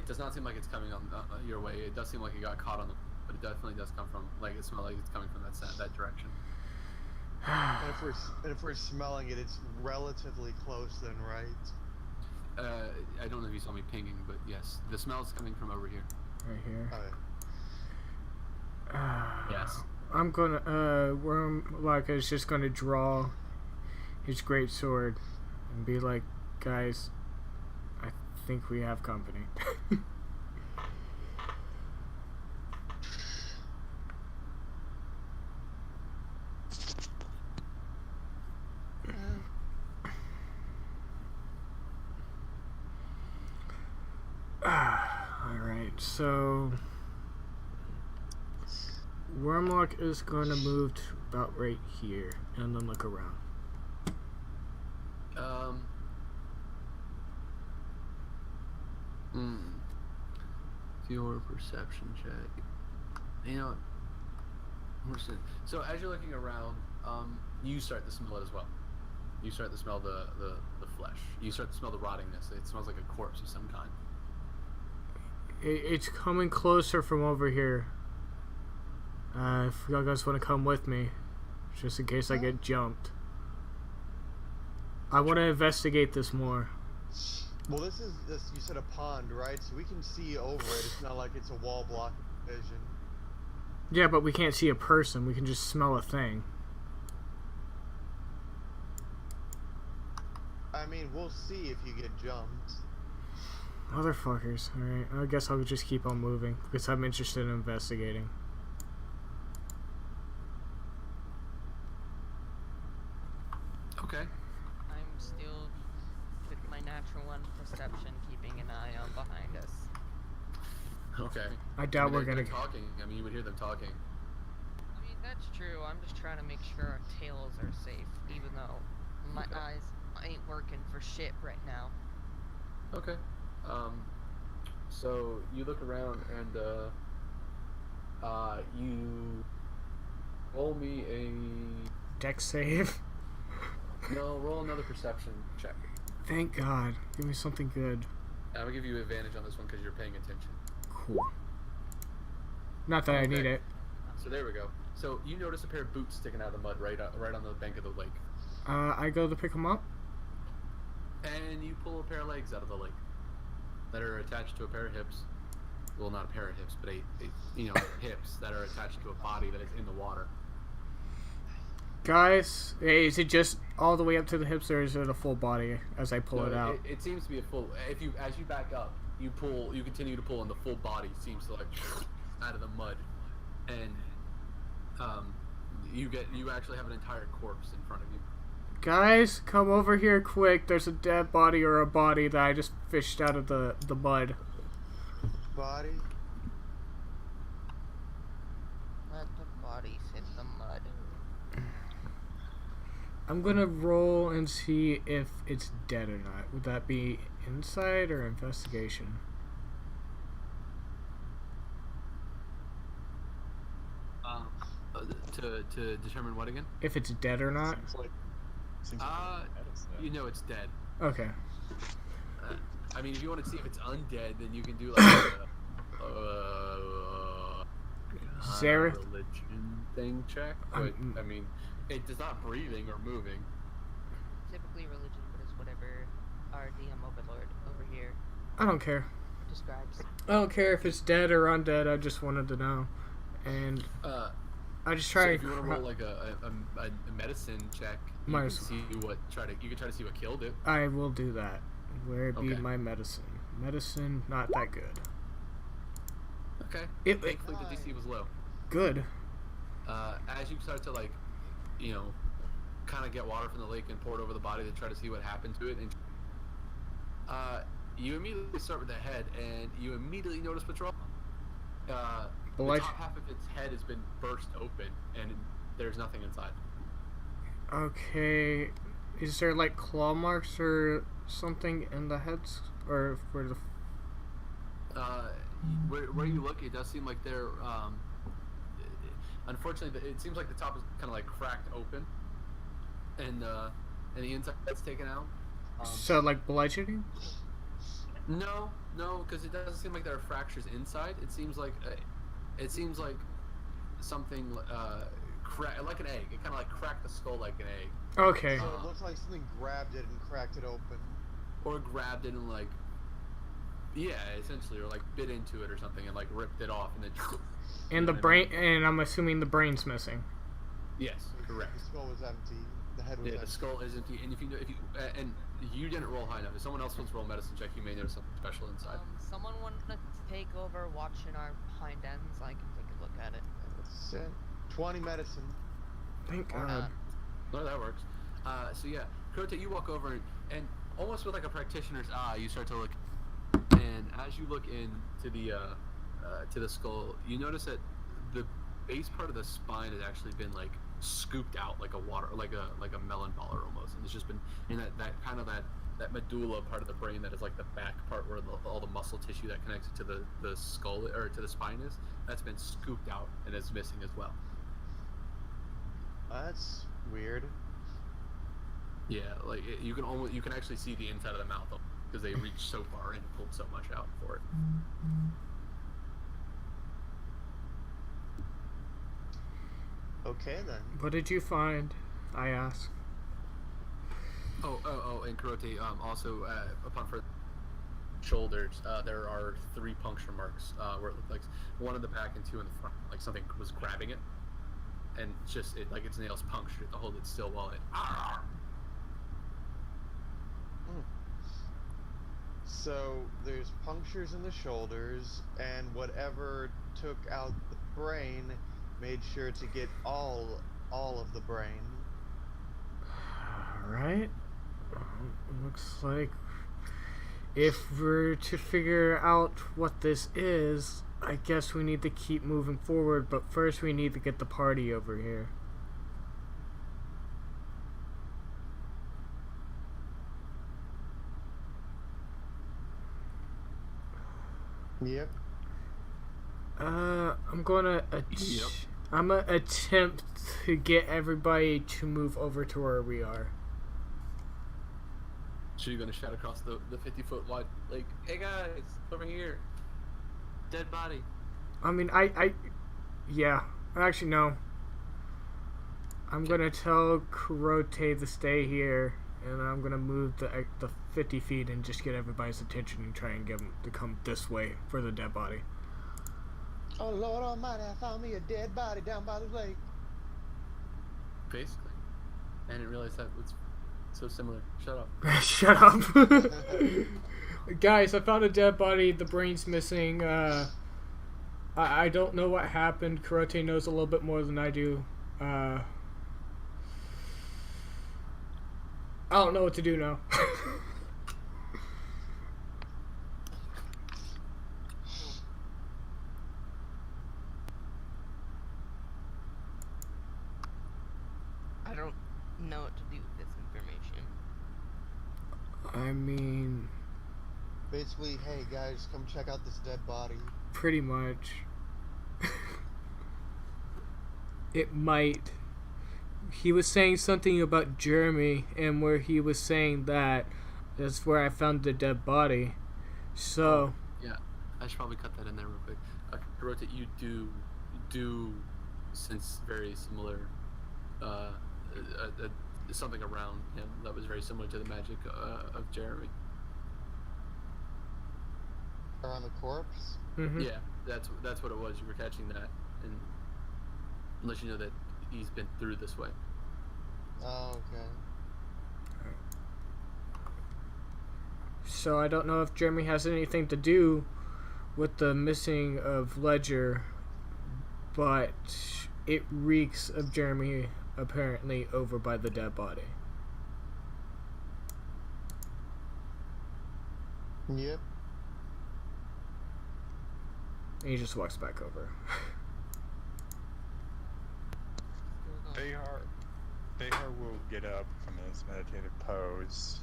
does not seem like it's coming on your way. It does seem like it got caught on the, but it definitely does come from, like, it smells like it's coming from that direction. And if we're smelling it, it's relatively close then, right? I don't know if you saw me pinging, but yes, the smell is coming from over here. Right here. Yes. I'm gonna, Wormlock is just gonna draw his great sword and be like, guys, I think we have company. Alright, so Wormlock is going to move to about right here and then look around. Your perception check. You know, so as you're looking around, you start to smell it as well. You start to smell the flesh. You start to smell the rottingness. It smells like a corpse of some kind. It's coming closer from over here. If you guys want to come with me, just in case I get jumped. I want to investigate this more. Well, this. You said a pond, right? So we can see over it. It's not like it's a wall block vision. Yeah, but we can't see a person. We can just smell a thing. I mean, we'll see if you get jumped. Motherfuckers. Alright, I guess I'll just keep on moving because I'm interested in investigating. Okay. I'm still with my natural one perception, keeping an eye on behind us. Okay. I doubt we're they're gonna. talking. I mean, you would hear them talking. I mean, that's true. I'm just trying to make sure our tails are safe, even though my eyes ain't working for shit right now. Okay. So you look around and you roll me Dex save. roll another perception check. Thank God. Give me something good. I'm gonna give you advantage on this one because you're paying attention. Cool. Not that I need Okay. it. So there we go. So you notice a pair of boots sticking out of the mud right on the bank of the lake, I go to pick them up. and you pull a pair of legs out of the lake that are attached to a pair of hips. Well, not a pair of hips, but hips that are attached to a body that is in the water. Guys, is it just all the way up to the hips, or is it a full body as I pull No, it out? It seems to be a full. As you back up, you continue to pull, and the full body seems to like out of the mud, and you actually have an entire corpse in front of you. Guys, come over here quick. There's a dead body or a body that I just fished out of the mud. Body. Let the bodies hit the mud. I'm gonna roll and see if it's dead or not. Would that be insight or investigation? To determine what again? If it's dead or not? Seems like medicine. You know it's dead. Okay. I mean, if you want to see if it's undead, then you can do like Zareth? religion thing check. But I mean, it is not breathing or moving. Typically religion, but it's whatever our DM overlord over here I don't care. describes. I don't care if it's dead or undead. I just wanted to know. And I just So try if you want to roll like a medicine check, you Might can as see you can try to see what killed it. I will do that. Where be Okay. my medicine? Medicine, not that good. Okay. It Thankfully, the DC was low. good. As you start to kind of get water from the lake and pour it over the body to try to see what happened to it, and you immediately start with the head, and you immediately notice what's wrong. The Well, top half of its head has been burst open, and there's nothing inside. Okay. Is there like claw marks or something in the heads, or for the? Where you look, it does seem like they're. Unfortunately, it seems like the top is kind of like cracked open, and the inside's taken out. So like bludgeoning? No, because it doesn't seem like there are fractures inside. It seems like something like an egg. It kind of like cracked the skull like an egg, Okay. So it looks like something grabbed it and cracked it open. or grabbed it and essentially, or like bit into it or something and like ripped it off and then. And the brain, and I'm assuming the brain's missing. Yes, correct. The skull was empty. The head was Yeah, the empty. skull is empty, and if you didn't roll high enough, if someone else wants to roll a medicine check, you may notice something special inside. Someone want to take over watching our hind ends? I can take a look at it. That's it. 20 medicine. Thank Or God. not. No, that works. So yeah, Kurota, you walk over and almost with like a practitioner's eye, you start to look, and as you look into to the skull, you notice that the base part of the spine has actually been like scooped out like a melon baller almost, and it's just been in that medulla part of the brain that is like the back part where all the muscle tissue that connects it to the skull or to the spine is, that's been scooped out and is missing as well. That's weird. Yeah, like you can actually see the inside of the mouth because they reached so far and pulled so much out for it. Okay then. What did you find? I asked. Oh, and Kurote, also upon further shoulders, there are 3 puncture marks where it looked like one in the back and 2 in the front, like something was grabbing it, and just like its nails punctured to hold it still while it. So there's punctures in the shoulders, and whatever took out the brain made sure to get all of the brain. Alright. Looks like if we're to figure out what this is, I guess we need to keep moving forward, but first we need to get the party over here. Yep. I'm gonna I'm gonna attempt to get everybody to move over to where we are. So you're gonna shout across the 50-foot wide lake, "Hey guys, over here, dead body." I mean, yeah. Actually, no. I'm gonna tell Kurote to stay here, and I'm gonna move the 50 feet and just get everybody's attention and try and get them to come this way for the dead body. Oh Lord Almighty! I found me a dead body down by the lake. Basically, I didn't realize that was so similar. Shut up. Shut up. Guys, I found a dead body. The brain's missing. I don't know what happened. Kurote knows a little bit more than I do. I don't know what to do now. I don't know what to do with this information. I mean, Basically, hey guys, come check out this dead body. pretty much. It might. He was saying something about Jeremy, and where he was saying that's where I found the dead body. So, Yeah, I should probably cut that in there real quick. Kurote, you do sense very similar, something around him that was very similar to the magic of Jeremy. Around the corpse. mhm. Yeah, that's what it was. You were catching that, and unless you know that he's been through this way. Oh, okay. So I don't know if Jeremy has anything to do with the missing of Ledger, but it reeks of Jeremy apparently over by the dead body. Yep. And he just walks back over. Behar will get up from his meditative pose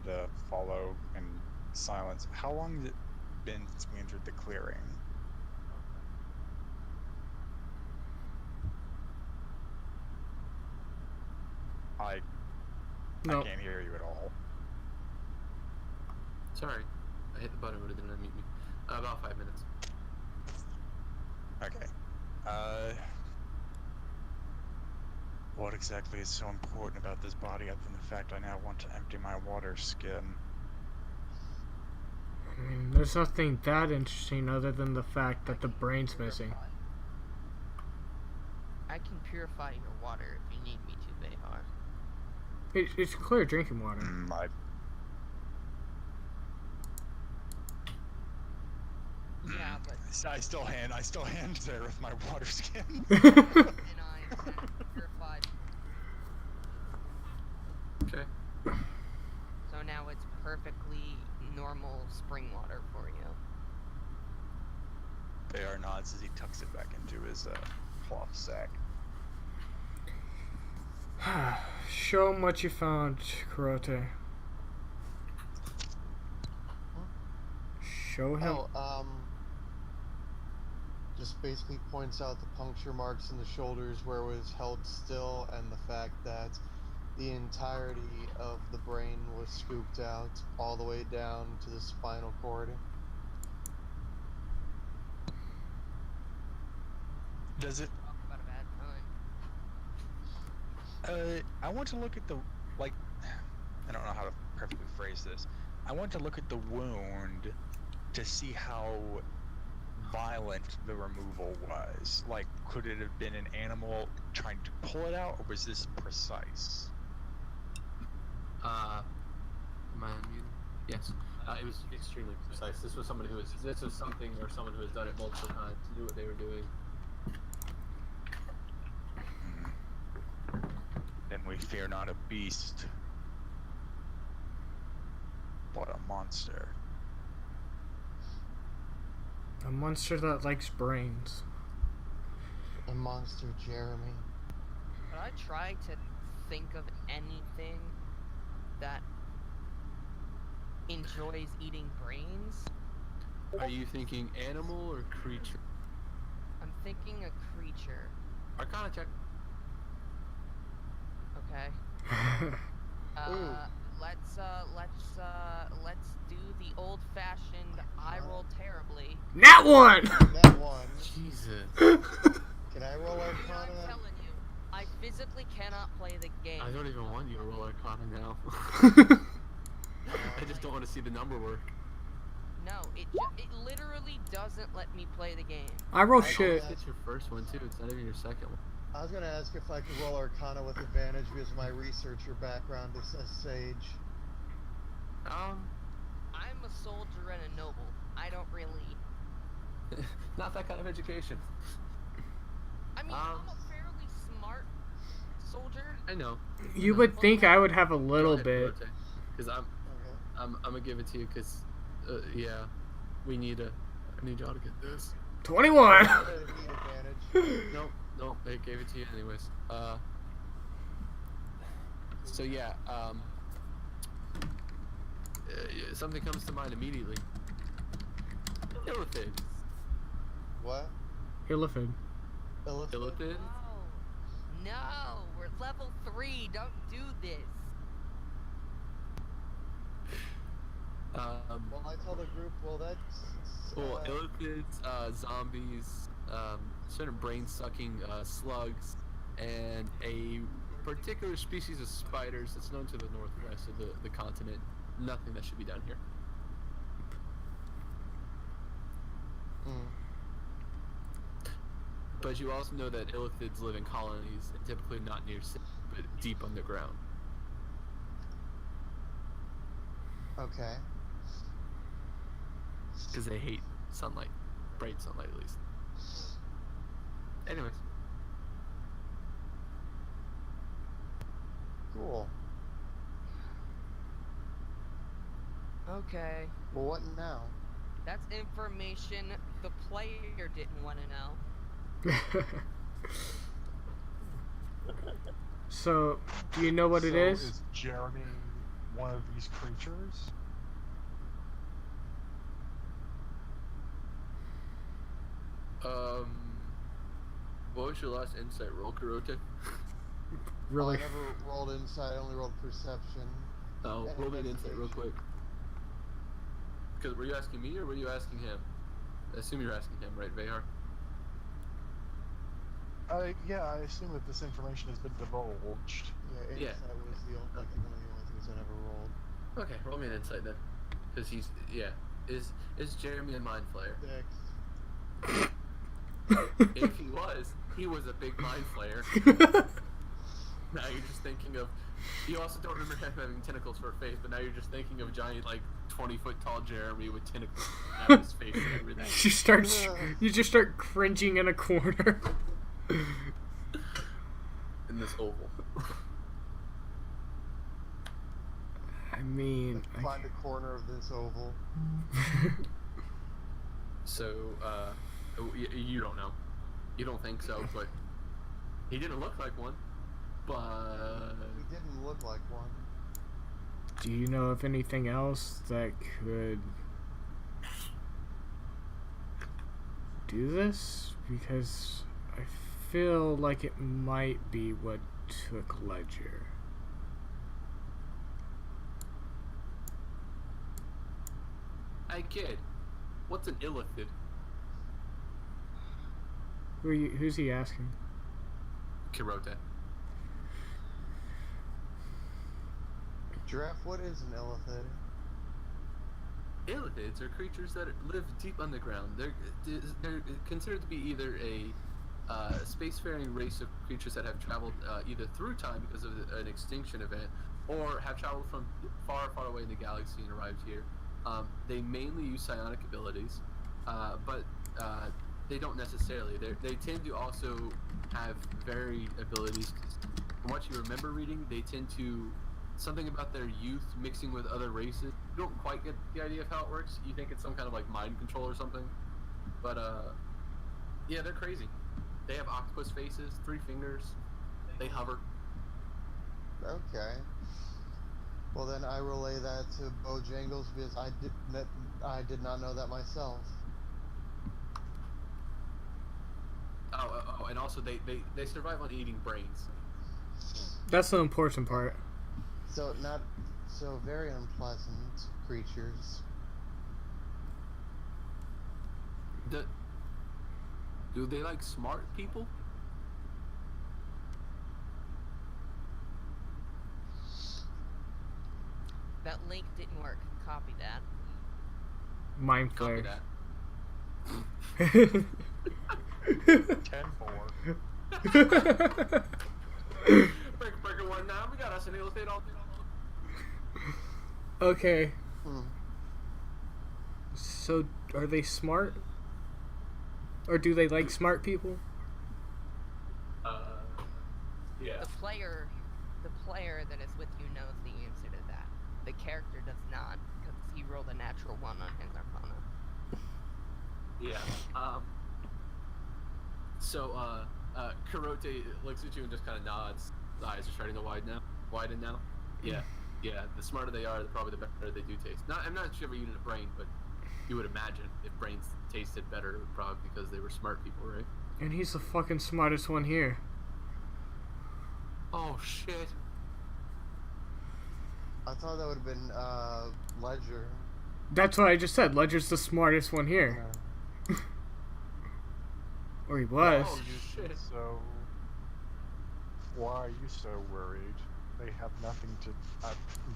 to follow in silence. How long has it been since we entered the clearing? I No. can't hear you at all. Sorry, I hit the button, but it didn't unmute me. About 5 minutes. Okay. What exactly is so important about this body other than the fact I now want to empty my water skin? I mean, there's nothing that interesting other than the fact that the brain's missing. I can purify your water if you need me to, Behar. It's clear drinking water. Yeah, but I still hand Zareth my water skin. and I can purify. Okay. So now it's perfectly normal spring water for you. Behar nods as he tucks it back into his cloth sack. Show him what you found, Kurote. Show him. Just basically points out the puncture marks in the shoulders where it was held still, and the fact that The entirety of the brain was scooped out all the way down to the spinal cord. Does it? Talk about a bad time. I want to look at the like. I don't know how to perfectly phrase this. I want to look at the wound to see how violent the removal was. Like, could it have been an animal trying to pull it out, or was this precise? Am I on mute? Yes. It was extremely precise. This was somebody who was. This was something or someone who has done it multiple times, knew what they were doing. Then we fear not a beast, but a monster. A monster that likes brains. A monster, Jeremy. Could I try to think of anything that enjoys eating brains? Are you thinking animal or creature? I'm thinking a creature. Arcana check. Okay. Ooh. Let's do the old-fashioned I roll terribly. That one! That one. Jesus. Can I roll I'm Arcana? telling you, I physically cannot play the game. I don't even want you to roll Arcana now. I just don't want to see the number work. No, it literally doesn't let me play the game. I roll I shit. It's your first one too. It's not even your second one. I was gonna ask if I could roll Arcana with advantage because of my researcher background as a sage. I'm a soldier and a noble. I don't really. Not that kind of education. I mean, I'm a fairly smart soldier. I know. You would think I would have a little bit. Because Okay. I'm gonna give it to you because, yeah, I need y'all to get this. 21! I didn't need advantage. Nope, they gave it to you anyways. So yeah, something comes to mind immediately. Illithid. What? Illithid. Illithid? Illithid? No, we're level 3. Don't do this. Well, I tell the group, well, that's... Well, illithids, zombies, certain brain-sucking slugs, and a particular species of spiders that's known to the northwest of the continent. Nothing that should be down here. Mm. But you also know that illithids live in colonies, and typically not near cities, but deep underground. Okay. Because they hate sunlight. Bright sunlight, at least. Anyways. Cool. Okay. Well, what now? That's information the player didn't want to know. So, do you know what it is? Is Jeremy one of these creatures? What was your last insight roll, Kurote? Really? I never rolled insight, I only rolled perception. Oh, And roll me an insight real quick. Because were you asking me or were you asking him? I assume you're asking him, right, Vehar? Yeah, I assume that this information has been divulged. Yeah, Yeah. insight was the only, like, one of the only things I never rolled. Okay, roll me an insight then. Because he's, yeah. Is Jeremy a mind flayer? 6. If he was a big mind flayer. Now you're just thinking of. You also don't remember him having tentacles for a face, but now you're just thinking of giant, like 20-foot tall Jeremy with tentacles out of his face and everything. You just start cringing in a corner. In this oval. I mean, Find a corner of this oval. So, you don't know. You don't think so, but he didn't look like one. But He didn't look like one. do you know of anything else that could do this? Because I feel like it might be what took Ledger. Hey kid, what's an illithid? Who's he asking? Kirote. Giraffe, what is an illithid? Illithids are creatures that live deep underground. They're considered to be either a spacefaring race of creatures that have traveled either through time because of an extinction event, or have traveled from far, far away in the galaxy and arrived here. They mainly use psionic abilities, but they don't necessarily. They tend to also have varied abilities. From what you remember reading, they tend to something about their youth mixing with other races. You don't quite get the idea of how it works. You think it's some kind of like mind control or something, but yeah, they're crazy. They have octopus faces, 3 fingers. They hover. Okay. Well, then I relay that to Bojangles because I did not know that myself. Oh, and also they survive on eating brains. That's the important part. So very unpleasant creatures. Do they like smart people? That link didn't work. Copy that. Mind Copy flare. that. 10-4. Breaker 1 now. We got us an illithid all. Okay. Hmm. So, are they smart? Or do they like smart people? Yeah. The player that is with you knows the answer to that. The character does not, because he rolled a natural 1 on his Arcana. Yeah. So, Kurote looks at you and just kind of nods. His eyes are starting to widen now. Yeah. The smarter they are, probably the better they do taste. I'm not sure if you eating a brain, but you would imagine if brains tasted better, it would probably because they were smart people, right? And he's the fucking smartest one here. Oh shit. I thought that would have been Ledger. That's what I just said. Ledger's the smartest one here. Or he was. Oh shit. So, why are you so worried? They have nothing to.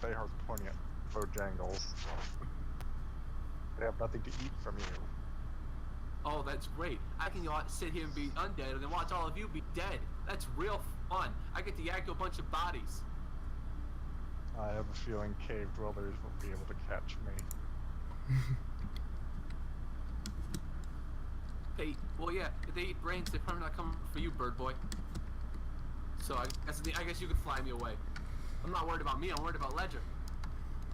Behar pointing at Bojangles. They have nothing to eat from you. Oh, that's great. I can sit here and be undead and then watch all of you be dead. That's real fun. I get to yak a bunch of bodies. I have a feeling cave dwellers won't be able to catch me. Well, yeah, if they eat brains, they're probably not coming for you, bird boy. So I guess you could fly me away. I'm not worried about me, I'm worried about Ledger.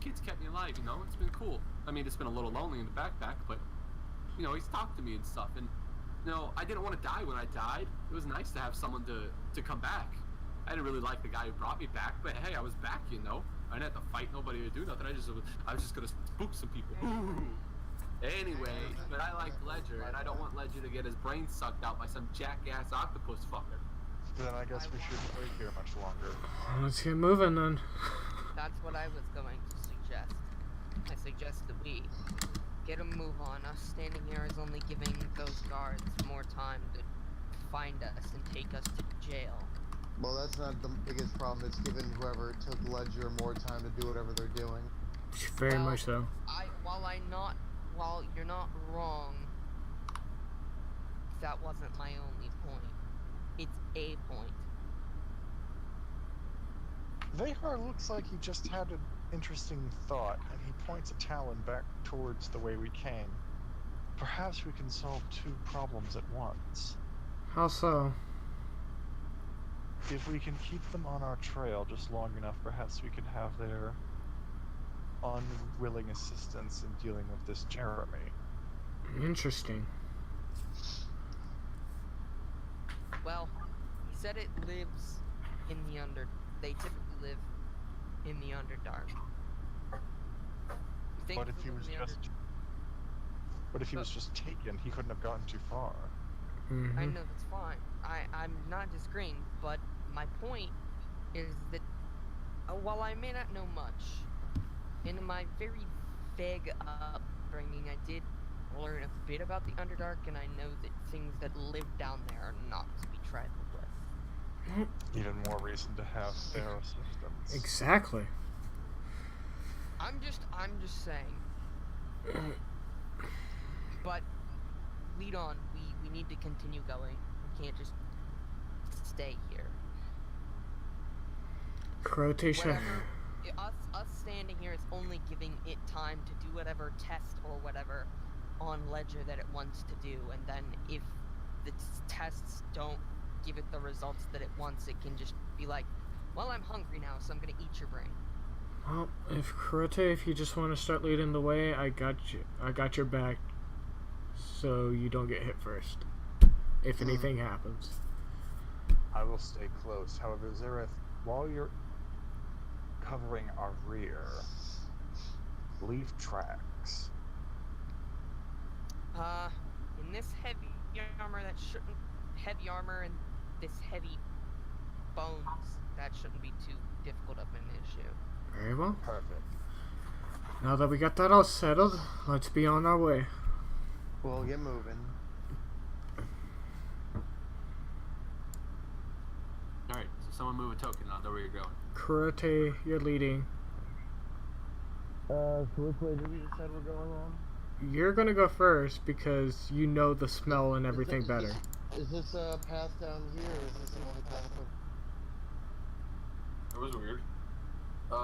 Kid's kept me alive, you know? It's been cool. I mean, it's been a little lonely in the backpack, but, you know, he's talked to me and stuff. And, you know, I didn't want to die when I died. It was nice to have someone to come back. I didn't really like the guy who brought me back, but hey, I was back, you know? I didn't have to fight nobody or do nothing. I was just gonna spook some people. Ooh. Anyway, but I like Ledger, and I don't want Ledger to get his brain sucked out by some jackass octopus fucker. Then I guess we shouldn't wait here much longer. Let's get moving then. That's what I was going to suggest. I suggest that we get a move on. Us standing here is only giving those guards more time to find us and take us to jail. Well, that's not the biggest problem. It's given whoever took Ledger more time to do whatever they're doing. Very Well, much so. While you're not wrong, that wasn't my only point. It's a point. Vehar looks like he just had an interesting thought, and he points a talon back towards the way we came. Perhaps we can solve 2 problems at once. How so? If we can keep them on our trail just long enough, perhaps we can have their unwilling assistance in dealing with this Jeremy. Interesting. Well, he said it lives in the They typically live in the Underdark. You think But if they he live was in the just... But if he was just taken, he couldn't have gotten too far. Mm-hmm. I know that's fine. I'm not disagreeing, but my point is that while I may not know much, in my very vague mean, I did learn a bit about the Underdark, and I know that things that live down there are not to be trifled with. Even more reason to have their assistance. Exactly. I'm just saying. But lead on. We need to continue going. We can't just stay here. Rotation. Whatever. Us standing here is only giving it time to do whatever test or whatever on Ledger that it wants to do, and then if the tests don't give it the results that it wants, it can just be like, well, I'm hungry now, so I'm gonna eat your brain. Well, if you just want to start leading the way, I got you. I got your back, so you don't get hit first. If anything happens. I will stay close. However, Zareth, while you're covering our rear, leave tracks. In this heavy armor and this heavy bones, that shouldn't be too difficult of an issue. Very well. Perfect. Now that we got that all settled, let's be on our way. We'll get moving. Alright, so someone move a token. I'll know where you're going. Kurote, you're leading. So which way did we decide we're going on? You're gonna go first because you know the smell and everything better. Is this a path down here, or is this another path up? It was weird.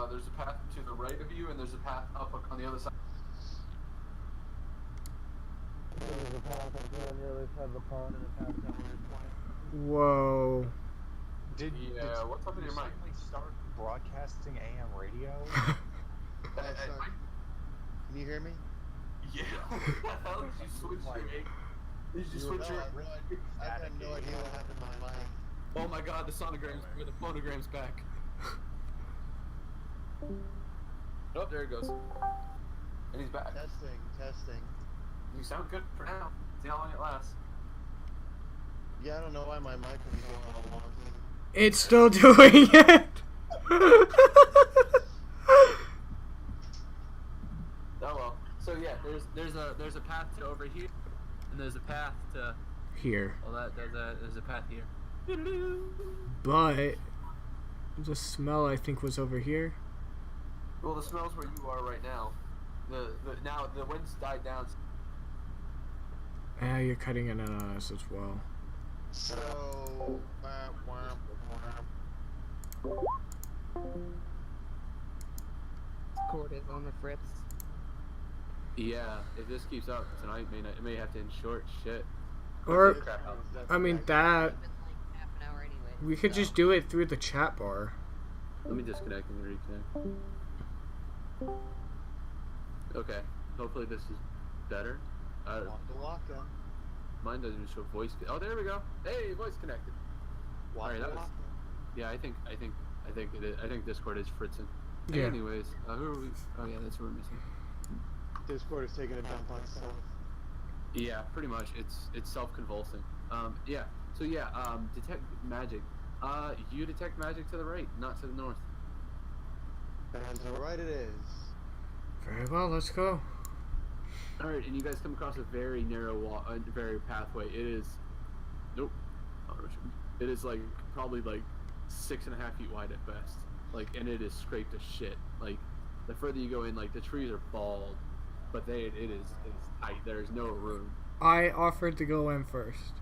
There's a path to the right of you, and there's a path up on the other side. There's a path up here on the other side of the pond, and a path down here point. Whoa. Did What's up in your mind? suddenly start broadcasting AM radio? Sorry. Can you hear me? Yeah. What the hell did you switch your egg? Did you switch your... I have no idea what happened to my mic. Oh my god, the sonograms, or the phonogram's back. Oh, there it goes. And he's back. Testing. You sound good for now. See how long it lasts. Yeah, I don't know why my mic was going all wonky. It's still doing it! Oh well. So yeah, there's a path to over here, and there's a path to... Here. Well, there's a path here. But the smell, I think, was over here. Well, the smell's where you are right now. Now the wind's died down. Ah, you're cutting in on us as well. So, Cord is on the fritz. Yeah, if this keeps up tonight, it may have to end short. Shit. Or, Crap out. I mean, It's that... been like half an hour anyway. We could just do it through the chat bar. Let me disconnect and reconnect. Okay. Hopefully this is better. Waka. Mine doesn't even show voice. Oh, there we go. Hey, voice connected. Alright, that was. Yeah, I think it is. I think Discord is fritzing. Yeah. Anyways, who are we? Oh yeah, that's who we're missing. Discord is taking a dump on itself. Yeah, pretty much. It's self-convulsing. Yeah. So yeah, detect magic. You detect magic to the right, not to the north. And to the right it is. Very well, let's go. All right, and you guys come across a very narrow very pathway. It is, nope. It is like probably like 6.5 feet wide at best. Like, and it is scraped as shit. Like, the further you go in, like the trees are bald, but it is tight. There's no room. I offered to go in first.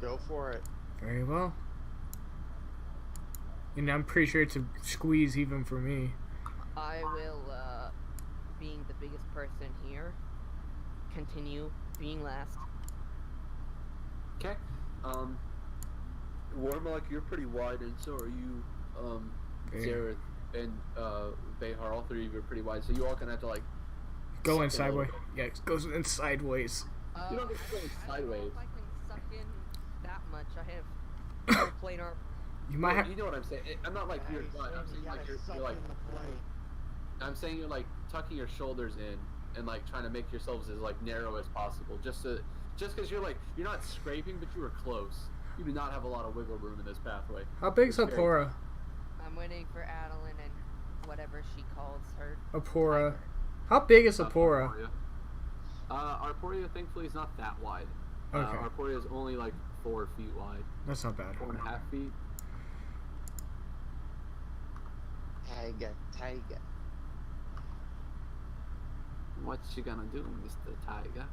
Go for it. Very well. And I'm pretty sure it's a squeeze even for me. I will, being the biggest person here, continue being last. Okay. Warmlock, you're pretty wide, and so are you, Okay. Zareth and Behar. All three of you are pretty wide, so you all gonna have to like Go in suck a little sideways. Yeah, it goes in sideways. You don't get to go in I don't know sideways. if I can suck in that much. I have planar. You might have. You know what I'm saying? I'm not like you're butt. I'm saying like you're like. I'm saying you're like tucking your shoulders in and like trying to make yourselves as like narrow as possible. Just because you're like you're not scraping, but you were close. You do not have a lot of wiggle room in this pathway. How big's It's very- Apora? I'm waiting for Adeline and whatever she calls her. Apora. How big is Arporia. Apora? Arporia, thankfully, is not that wide. Okay. Arporia is only like 4 feet wide, That's not bad. 4.5 feet. Tiger. What you gonna do, Mr. Tiger?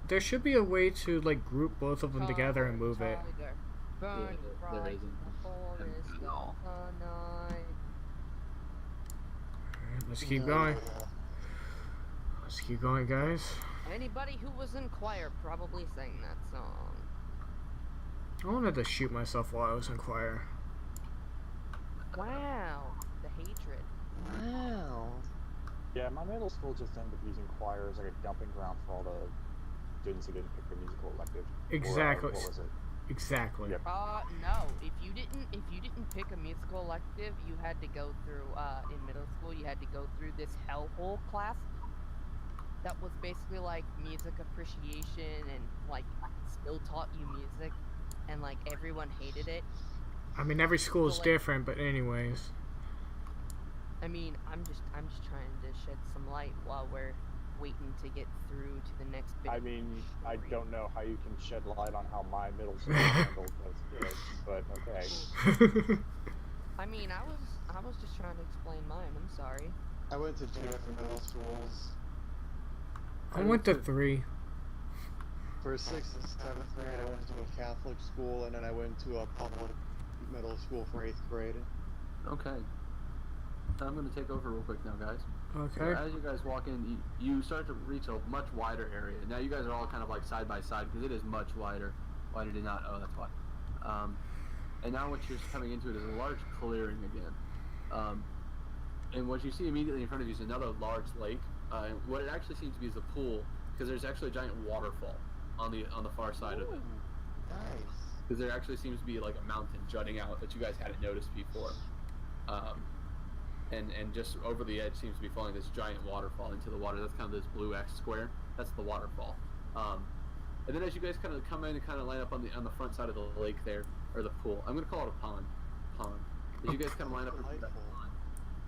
There should be a way to like group both of them together and move it. Tiger, burn there bright isn't. in the forest No. of the night. Alright, let's keep going. Let's keep going, guys. Anybody who was in choir probably sang that song. I wanted to shoot myself while I was in choir. Wow, the hatred. Wow. Yeah, my middle school just ended up using choir as like a dumping ground for all the students who didn't pick the musical elective. Exactly. Or, what was it? Exactly. Yep. No. If you didn't pick a musical elective, you had to go through in middle school. You had to go through this hellhole class. That was basically like music appreciation and like still taught you music, and like everyone hated it. I mean, every school is So, like- different, but anyways. I mean, I'm just trying to shed some light while we're waiting to get through to the next bit. I of the mean, I story. don't know how you can shed light on how my middle school handled those kids, but okay. I mean, I was just trying to explain mine. I'm sorry. I went to 2 different middle schools. I went to 3. For 6th and 7th grade, I went to a Catholic school, and then I went to a public middle school for 8th grade. Okay. I'm gonna take over real quick now, guys. Okay. So as you guys walk in, you start to reach a much wider area. Now you guys are all kind of like side by side because it is much wider. Why did it not? Oh, that's why. And now what you're coming into it is a large clearing again. And what you see immediately in front of you is another large lake. And what it actually seems to be is a pool, because there's actually a giant waterfall on the far side of it. Nice. Because there actually seems to be like a mountain jutting out that you guys hadn't noticed before. And just over the edge seems to be falling this giant waterfall into the water. That's kind of this blue X square. That's the waterfall. And then as you guys kind of come in and kind of line up on the front side of the lake there, or the pool. I'm gonna call it a pond. As you guys kind of line up into that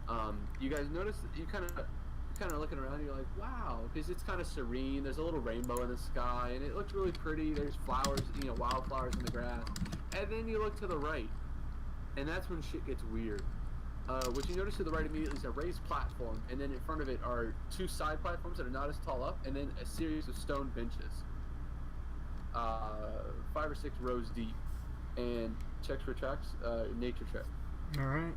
pond, you guys notice that you kind of looking around. You're like, wow, because it's kind of serene. There's a little rainbow in the sky, and it looks really pretty. There's flowers, wildflowers in the grass. And then you look to the right, and that's when shit gets weird. What you notice to the right immediately is a raised platform, and then in front of it are 2 side platforms that are not as tall up, and then a series of stone benches, 5 or 6 rows deep. And checks for tracks, nature check. Alright.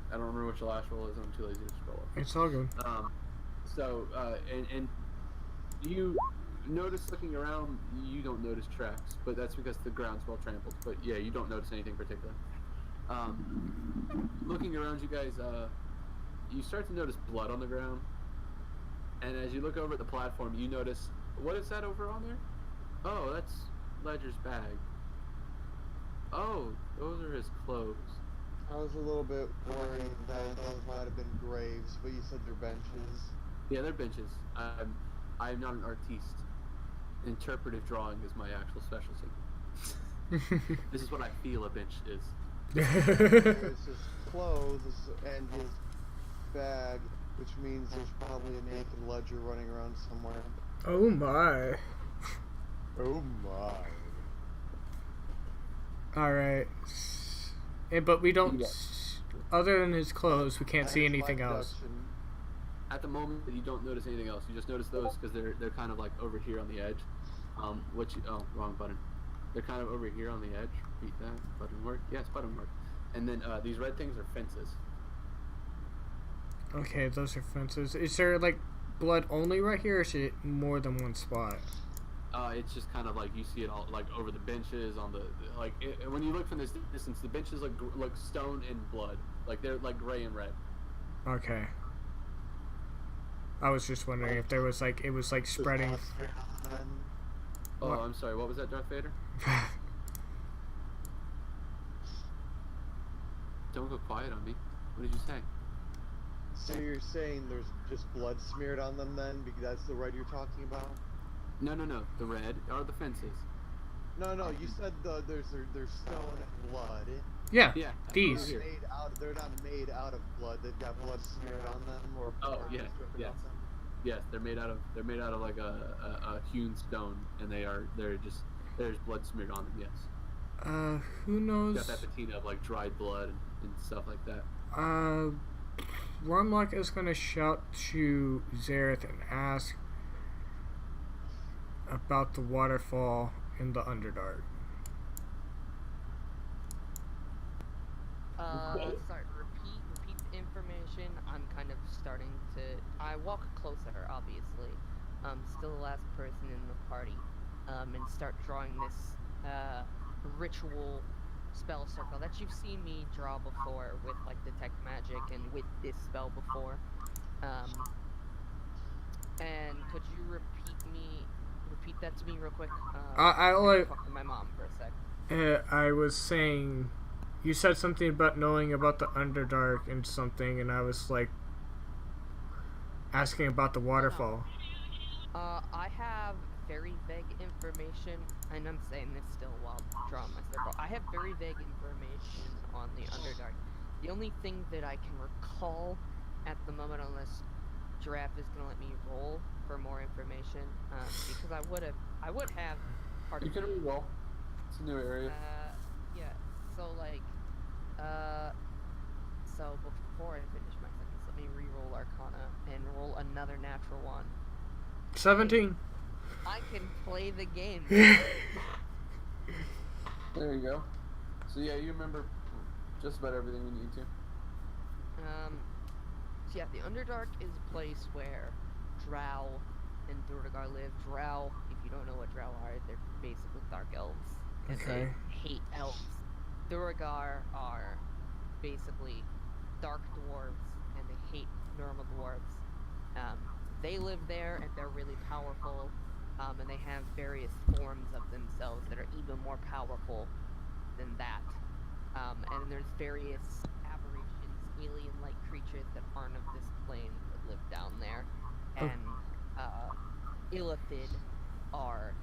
I don't remember what your last roll is. I'm too lazy to scroll up. It's all good. And you notice looking around, you don't notice tracks, but that's because the ground's well trampled. But yeah, you don't notice anything particular. Looking around you guys, you start to notice blood on the ground. And as you look over at the platform, you notice, what is that over on there? Oh, that's Ledger's bag. Oh, those are his clothes. I was a little bit worried that those might have been graves, but you said they're benches. Yeah, they're benches. I'm not an artiste. Interpretive drawing is my actual specialty. This is what I feel a bench is. There's his clothes and his bag, which means there's probably a naked Ledger running around somewhere. Oh my. Oh my. Alright. But we don't. Yeah. Other than his clothes, we can't see That is my anything else. deduction. At the moment, you don't notice anything else. You just notice those because they're kind of like over here on the edge. Wrong button. They're kind of over here on the edge. Repeat that. Button work. Yes, button work. And then these red things are fences. Okay, those are fences. Is there like blood only right here, or is it more than one spot? It's just kind of like you see it all like over the benches on the when you look from this distance, the benches look stone and blood, like they're like gray and red. Okay. I was just wondering if there was like it was like spreading. Oh, What? I'm sorry. What was that, Darth Vader? Don't go quiet on me. What did you say? So you're saying there's just blood smeared on them then? Because that's the red you're talking about? No. The red are the fences. No, you said there's stone and blood. Yeah, Yeah. these. Here. They're not made out of blood. They've got blood smeared on them, or Oh, or yeah, dripping yes. off them. Yes, they're made out of like a hewn stone, and there's blood smeared on them. Yes. Who knows? Got that patina of like dried blood and stuff like that. Wormlock is gonna shout to Zareth and ask about the waterfall in the Underdark. Sorry, repeat the information. I'm kind of starting to. I walk closer, obviously. Still the last person in the party. And start drawing this ritual spell circle that you've seen me draw before with like detect magic and with this spell before. And could you repeat that to me real quick? I'll talk to my mom for a sec. I was saying, you said something about knowing about the Underdark and something, and I was like asking about the waterfall. I have very vague information, and I'm saying this still while drawing my circle. I have very vague information on the Underdark. The only thing that I can recall at the moment, unless Giraffe is gonna let me roll for more information, because I would have part You of can re-roll. It's a new area. yeah. So like, so before I finish my sentence, let me re-roll Arcana and roll another natural one. 17. I can play the game. There you go. So yeah, you remember just about everything you need to. So yeah, the Underdark is a place where Drow and Duergar live. Drow, if you don't know what Drow are, they're basically dark elves. And Okay. they hate elves. Duergar are basically dark dwarves, and they hate normal dwarves. They live there, and they're really powerful, and they have various forms of themselves that are even more powerful than that. And there's various aberrations, alien-like creatures that aren't of this plane that live down there. And Illithid are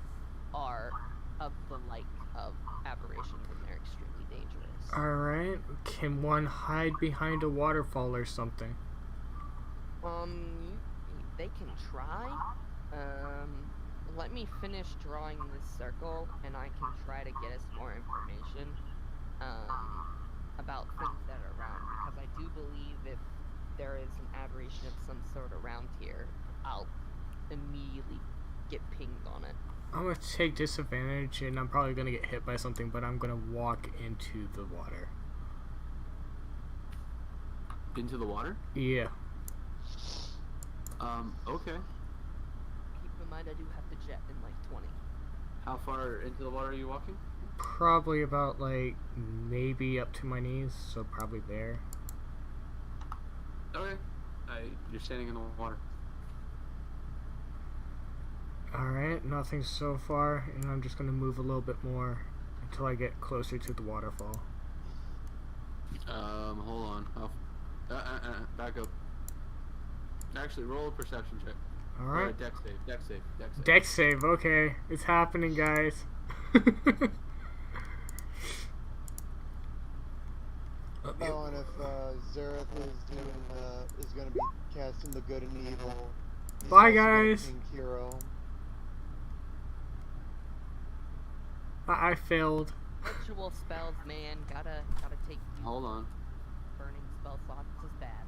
of the like of aberrations, and they're extremely dangerous. Alright. Can one hide behind a waterfall or something? They can try. Let me finish drawing this circle, and I can try to get us more information about things that are around. Because I do believe if there is an aberration of some sort around here, I'll immediately get pinged on it. I'm gonna take disadvantage, and I'm probably gonna get hit by something, but I'm gonna walk into the water. Into the water? Yeah. Okay. Keep in mind I do have to jet in like 20. How far into the water are you walking? Probably about, like, maybe up to my knees, so probably there. Okay. You're standing in the water. Alright, nothing so far, and I'm just gonna move a little bit more until I get closer to the waterfall. Hold on. Back up. Actually, roll a perception check. Or a Alright. dex save. Dex save. Dex save, okay. It's happening, guys. Oh, and if Zareth is gonna be casting the good and evil. he's Bye, also gonna guys. ping Hero. I failed. Ritual spells, man. Gotta take these Hold on. burning spell slots is bad.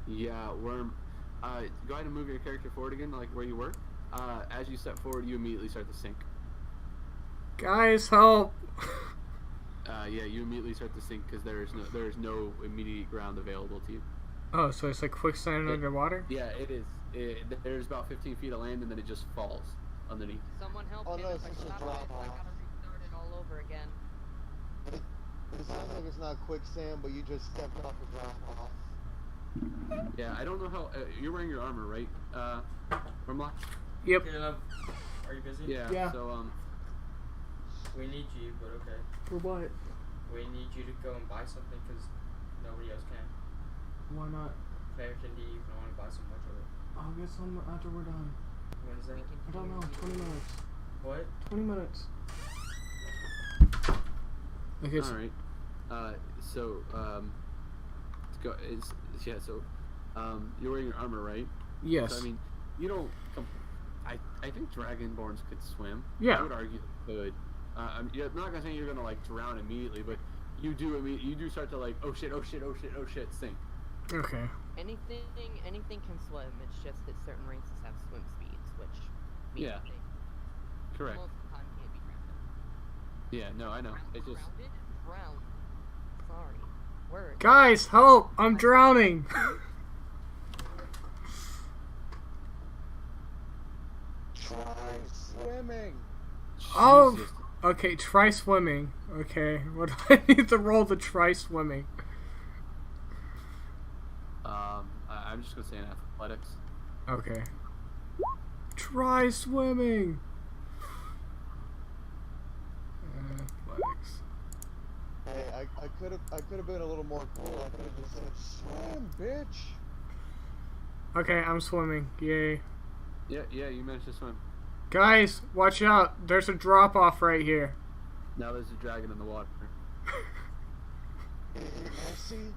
Yeah, Worm. Go ahead and move your character forward again, like where you were. As you step forward, you immediately start to sink. Guys, help! Yeah, you immediately start to sink because there is no immediate ground available to you. Oh, so it's like quicksand underwater? Yeah, it is. There's about 15 feet of land, and then it just falls underneath. Someone help Oh, him no, if it's I just a stop drop this, I off. gotta restart it all over again. It sounds like it's not quicksand, but you just stepped off a drop off. Yeah, I don't know how. You're wearing your armor, right? Wormlock? Yep. Caleb, are you busy? Yeah. Yeah. So We need you, but okay. For what? We need you to go and buy something because nobody else can. Why not? Claire can leave and I want to buy some more of it. I'll get some after we're done. When is that? I don't know. 20 minutes. What? 20 minutes. Okay, All right. You're wearing your armor, right? yes. So, I mean, you don't. I think Dragonborns could swim. Yeah. I would argue they could. I'm not gonna say you're gonna like drown immediately, but you do. You do start to like, oh shit, sink. Okay. Anything can swim. It's just that certain races have swim speeds, which means Yeah. they Correct. most of the time can't be grounded. Yeah. No, I know. It's just. Grounded? Drowned. Sorry. Word. Guys, help! I'm drowning. Try swimming. Oh. Jesus. Okay, try swimming. Okay, what do I need to roll to try swimming? I'm just gonna say in athletics. Okay. Try swimming. Athletics. Hey, I could have been a little more cool. I could have just said, swim, bitch. Okay, I'm swimming. Yay. Yeah, you managed to swim. Guys, watch out. There's a drop off right here. Now there's a dragon in the water. Nessie?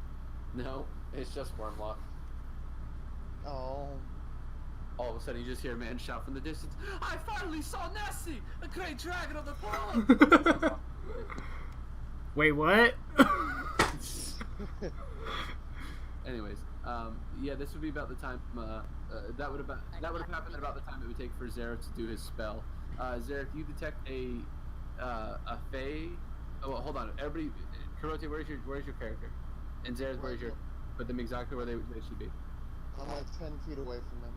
No, it's just Wormlock. Oh. All of a sudden, you just hear a man shout from the distance, "I finally saw Nessie, the great dragon of the pond!" Wait, what? Anyways, yeah, this would be about the time. That would have happened at about the time it would take for Zareth to do his spell. Zareth, you detect a Fae. Oh, well, hold on, everybody. Kurote, where's your character? And Zareth, where's your? Put them exactly where they should be. I'm like 10 feet away from them.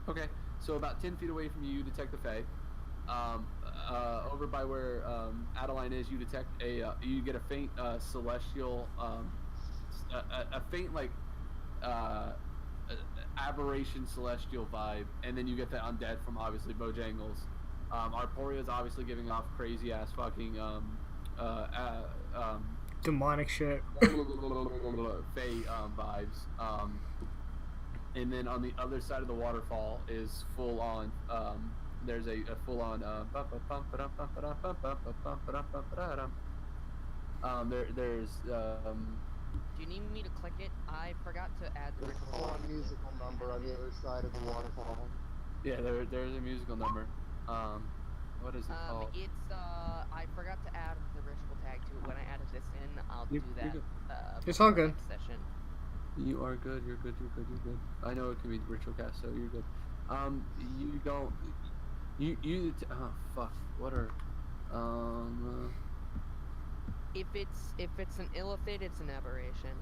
Okay, so about 10 feet away from you, you detect a Fae. Over by where Adeline is, you detect you get a faint celestial, a faint like aberration celestial vibe, and then you get the undead from obviously Bojangles. Arporia is obviously giving off crazy ass fucking Demonic shit. Fae vibes. And then on the other side of the waterfall is full on. There's a full on. There's. Do you need me to click it? I forgot to add the There's a ritual. full musical number on the other side of the waterfall. Yeah, there's a musical number. What is it called? It's I forgot to add the ritual tag to it. When I added this in, I'll do You're that. good. It's all before good. next session. You are good. You're good. I know it can be ritual cast, so you're good. You don't. Oh fuck. What are? If it's an illithid, it's an aberration.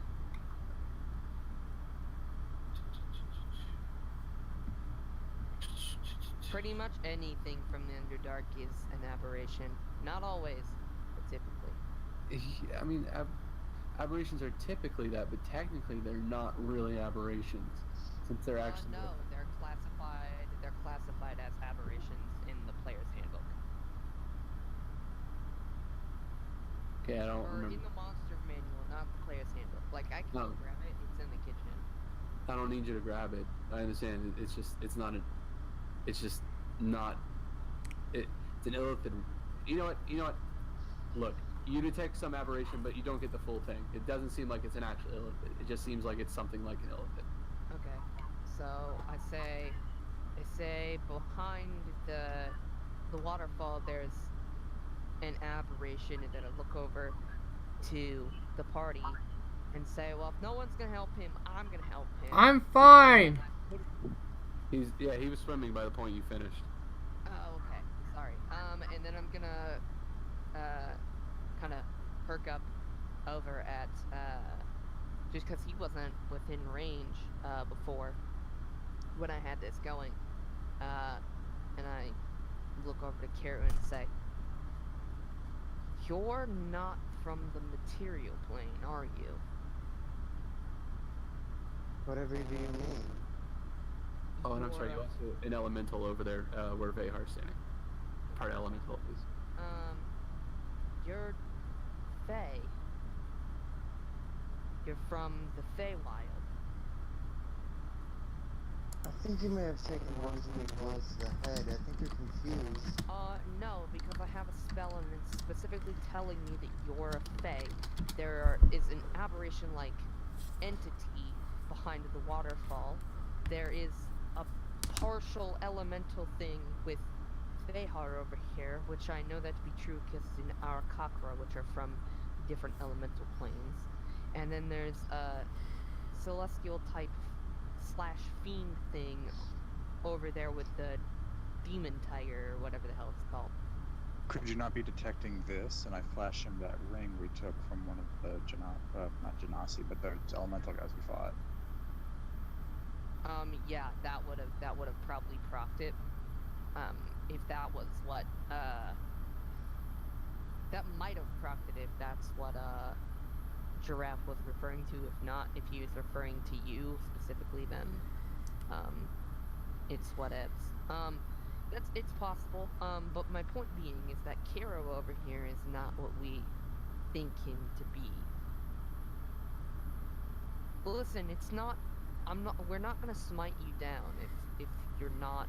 Pretty much anything from the Underdark is an aberration. Not always, but typically. Yeah, I mean, aberrations are typically that, but technically they're not really aberrations, since they're actually. No, they're classified. They're classified as aberrations in the player's handbook. Okay, I don't Or remember. in the monster manual, not the player's handbook. Like I can No. go grab it. It's in the kitchen. I don't need you to grab it. I understand. It's just. It's not. It's just not. It's an illithid. You know what? Look, you detect some aberration, but you don't get the full thing. It doesn't seem like it's an actual illithid. It just seems like it's something like an illithid. Okay. So I say behind the waterfall there's an aberration, and then I look over to the party and say, well, if no one's gonna help him, I'm gonna help him. I'm fine. He was swimming by the point you finished. Oh, okay. Sorry. And then I'm gonna kind of perk up over at just because he wasn't within range before when I had this going, and I look over to Kara and say, "You're not from the material plane, are you?" Whatever do you mean? Oh, and I'm sorry, you Or- also an elemental over there where Vehar's standing. Part elemental is. You're Fae. You're from the Feywild. I think you may have taken poisoning blows to the head. I think you're confused. No, because I have a spell and it's specifically telling me that you're a fae. Is an aberration-like entity behind the waterfall. There is a partial elemental thing with Vehar over here, which I know that to be true because in our Kakra, which are from different elemental planes. And then there's a celestial type / fiend thing over there with the demon tiger or whatever the hell it's called. Could you not be detecting this? And I flash him that ring we took from one of the not Genasi, but those elemental guys we fought. Yeah, that would have probably procced it. If that was what that might have procced it if that's what Giraffe was referring to. If not, if he was referring to you specifically, then it's whatevs. It's possible. But my point being is that Kiro over here is not what we think him to be. Listen, we're not gonna smite you down if you're not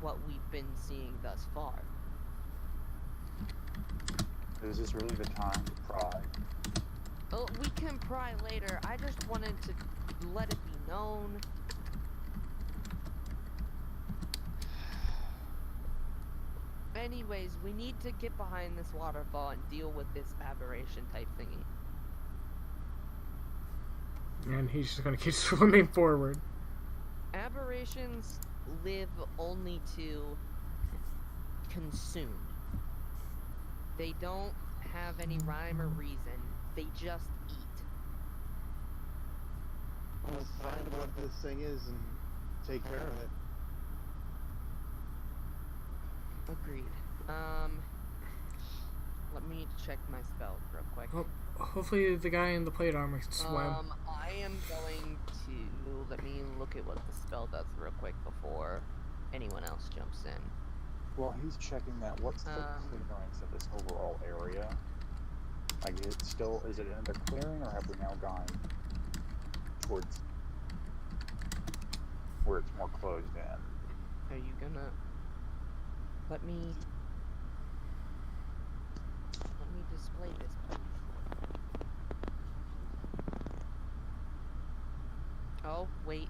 what we've been seeing thus far. Is this really the time to pry? Oh, we can pry later. I just wanted to let it be known. Anyways, we need to get behind this waterfall and deal with this aberration type thingy. And he's just gonna keep swimming forward. Aberrations live only to consume. They don't have any rhyme or reason. They just eat. Let's find what this thing is and take care of it. Agreed. Let me check my spells real quick. Oh, hopefully the guy in the plate armor can swim. I am going to let me look at what the spell does real quick before anyone else jumps in. Well, he's checking that. What's the clearance of this overall area? Like, is it in the clearing, or have we now gone towards where it's more closed in? Are you gonna let me display this, please? Oh, wait.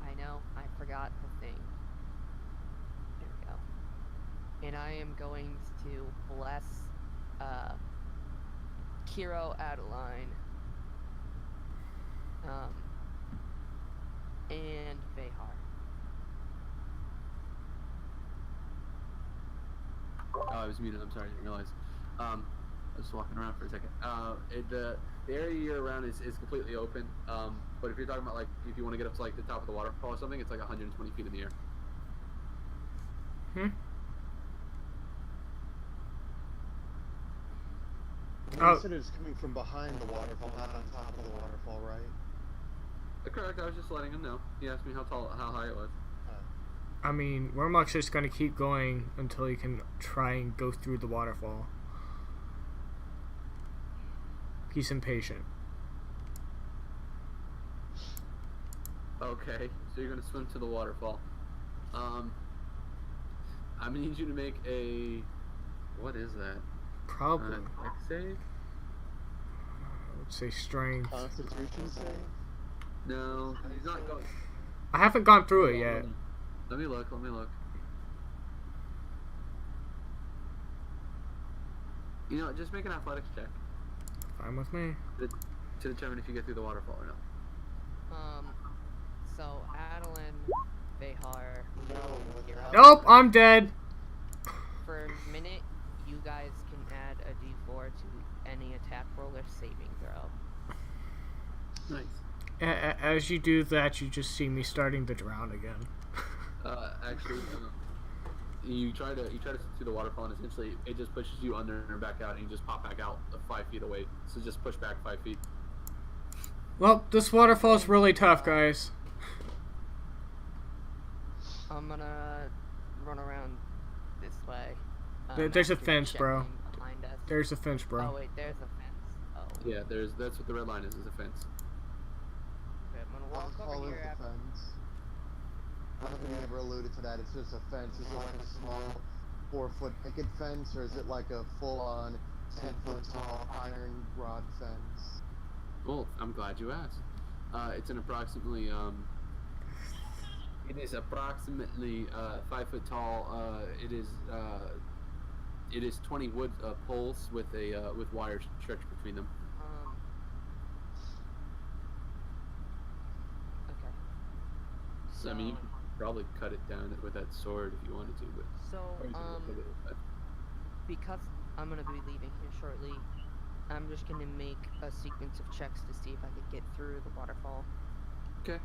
I know. I forgot the thing. There we go. And I am going to bless Kiro Adeline and Vehar. Oh, I was muted. I'm sorry. I didn't realize. I was just walking around for a second. The area you're around is completely open. But if you're talking about, like, if you want to get up to, like, the top of the waterfall or something, it's like 120 feet in the air. You said it was coming from behind the waterfall, not on top of the waterfall, right? Correct. I was just letting him know. He asked me how high it was. I mean, Wormlock's just gonna keep going until he can try and go through the waterfall. He's impatient. Okay, so you're gonna swim to the waterfall. I'm gonna need you to make a. What is that? Probably. Dex save? I would say strength. Constitution save? No, he's not going. I haven't gone through it yet. Let me look. You know what? Just make an athletics check Fine with me. to determine if you get through the waterfall or not. So Adeline, Vehar, Kiro. Nope, I'm dead. For a minute, you guys can add a d4 to any attack roll or saving throw. Nice. As you do that, you just see me starting to drown again. Actually, you try to swim through the waterfall, and essentially it just pushes you under and back out, and you just pop back out 5 feet away. So just push back 5 feet. Well, this waterfall's really tough, guys. I'm gonna run around this way. There's a after fence, bro. checking behind us. There's a fence, bro. Oh wait, there's a fence. Oh. Yeah, that's what the red line is a fence. Okay, I'm gonna How walk tall over is here the after. fence? I don't think I ever alluded to that. It's just a fence. Is it like a small 4-foot picket fence, or is it like a full-on 10-foot tall iron rod fence? Well, I'm glad you asked. It's an approximately it is approximately 5 foot tall. It is 20 wood poles with a with wires stretched between them. Okay. So, I mean, you could probably cut it down with that sword if you wanted to, but So, because I'm gonna be leaving here shortly, I'm just gonna make a sequence of checks to see if I could get through the waterfall. Okay.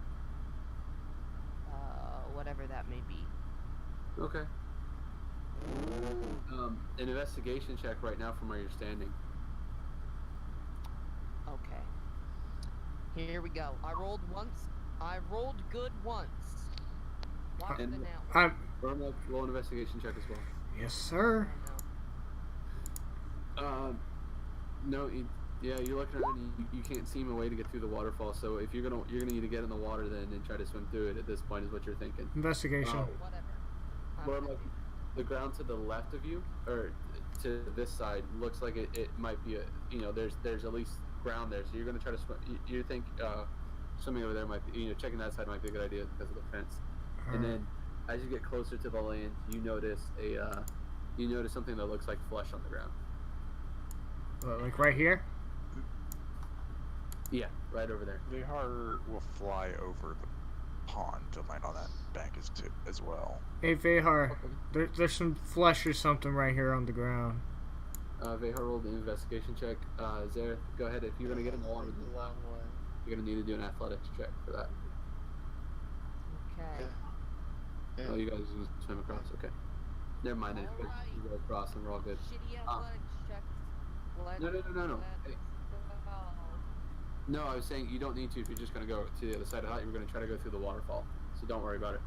Whatever that may be. Okay. An investigation check right now from where you're standing. Okay. Here we go. I rolled once. I rolled good once. Watch And- the now. Roll an investigation check as well. Yes, sir. No, you're looking around. And you can't seem a way to get through the waterfall. So if you're gonna need to get in the water then and try to swim through it. At this point, is what you're thinking. Investigation. Whatever. Well, like the ground to the left of you, or to this side, looks like it might be there's at least ground there. So you're gonna try to swim. You think swimming over there might be, checking that side might be a good idea because of the fence. And then as you get closer to the land, you notice something that looks like flesh on the ground. Like right here? Yeah, right over there. Vihar will fly over the pond to land on that bank as well. Hey, Vehar, there's some flesh or something right here on the ground. Vehar rolled an investigation check. Zareth, go ahead. If you're gonna get in the water, It's a long way. you're gonna need to do an athletics check for that. Okay. Yeah. Oh, you guys are gonna swim across. Okay. Never mind. Then. Alright. You go across and we're all good. Shitty Ah. athletics checks. Let's No. go. Hey. No, I was saying you don't need to if you're just gonna go to the other side. I thought you were gonna try to go through the waterfall, so don't worry about it.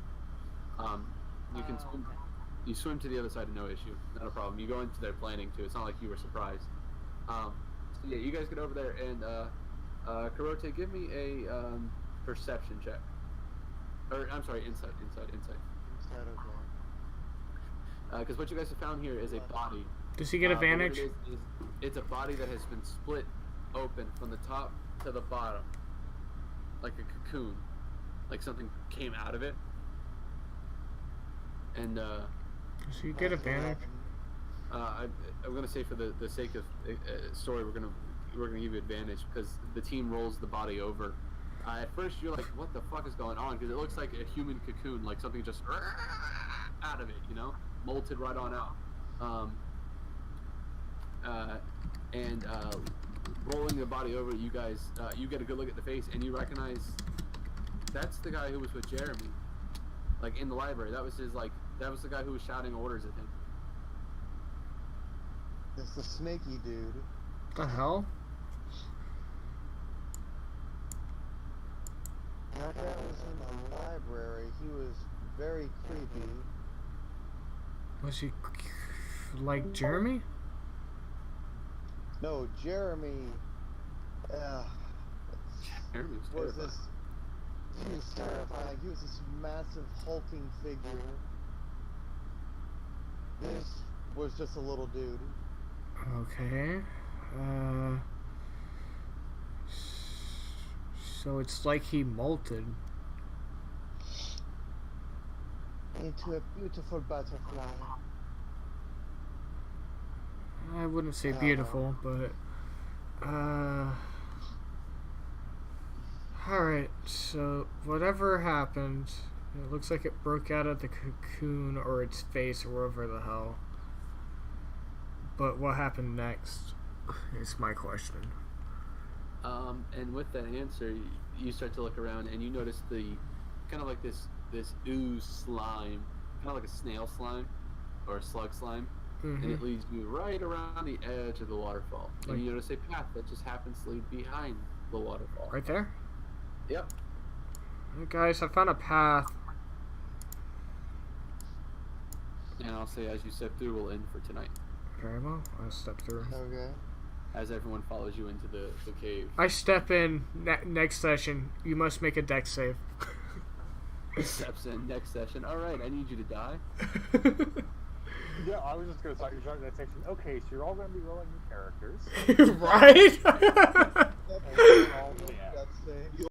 You can swim. Okay. You swim to the other side, no issue, not a problem. You go into their planning too. It's not like you were surprised. So yeah, you guys get over there and Kurote, give me a perception check. Or I'm sorry, insight. Instead of Because what you guys have found here is a body. Does he get But what advantage? it is it's a body that has been split open from the top to the bottom, like a cocoon, like something came out of it. And Does he get advantage? I'm gonna say for the sake of story, we're gonna give you advantage because the team rolls the body over. At first, you're like, "What the fuck is going on?" Because it looks like a human cocoon, like something just out of it, molted right on out. And rolling the body over, you guys, you get a good look at the face, and you recognize that's the guy who was with Jeremy, like in the library. That was the guy who was shouting orders at him. It's the snaky dude. The hell? That guy was in the library. He was very creepy. Was he like Jeremy? No, Jeremy. Jeremy was Was terrifying. this? He was terrifying. He was this massive hulking figure. This was just a little dude. Okay. So it's like he molted. Into a beautiful butterfly. I wouldn't say beautiful, but alright, so whatever happened, it looks like it broke out of the cocoon or its face or wherever the hell. But what happened next is my question. And with that answer, you start to look around and you notice the kind of like this ooze slime, kind of like a snail slime or a slug slime, and it leads you right around the edge of the waterfall. Like- And you notice a path that just happens to lead behind the waterfall. Right there? Yep. Hey guys, I found a path. And I'll say, as you step through, we'll end for tonight. Very well, I'll step through. Okay. As everyone follows you into the cave. I step in next session. You must make a dex save. steps in next session. All right, I need you to die. Yeah, I was just gonna start you starting that section. Okay, so you're all gonna be rolling new characters. Right? That's, And you're all- that's saying.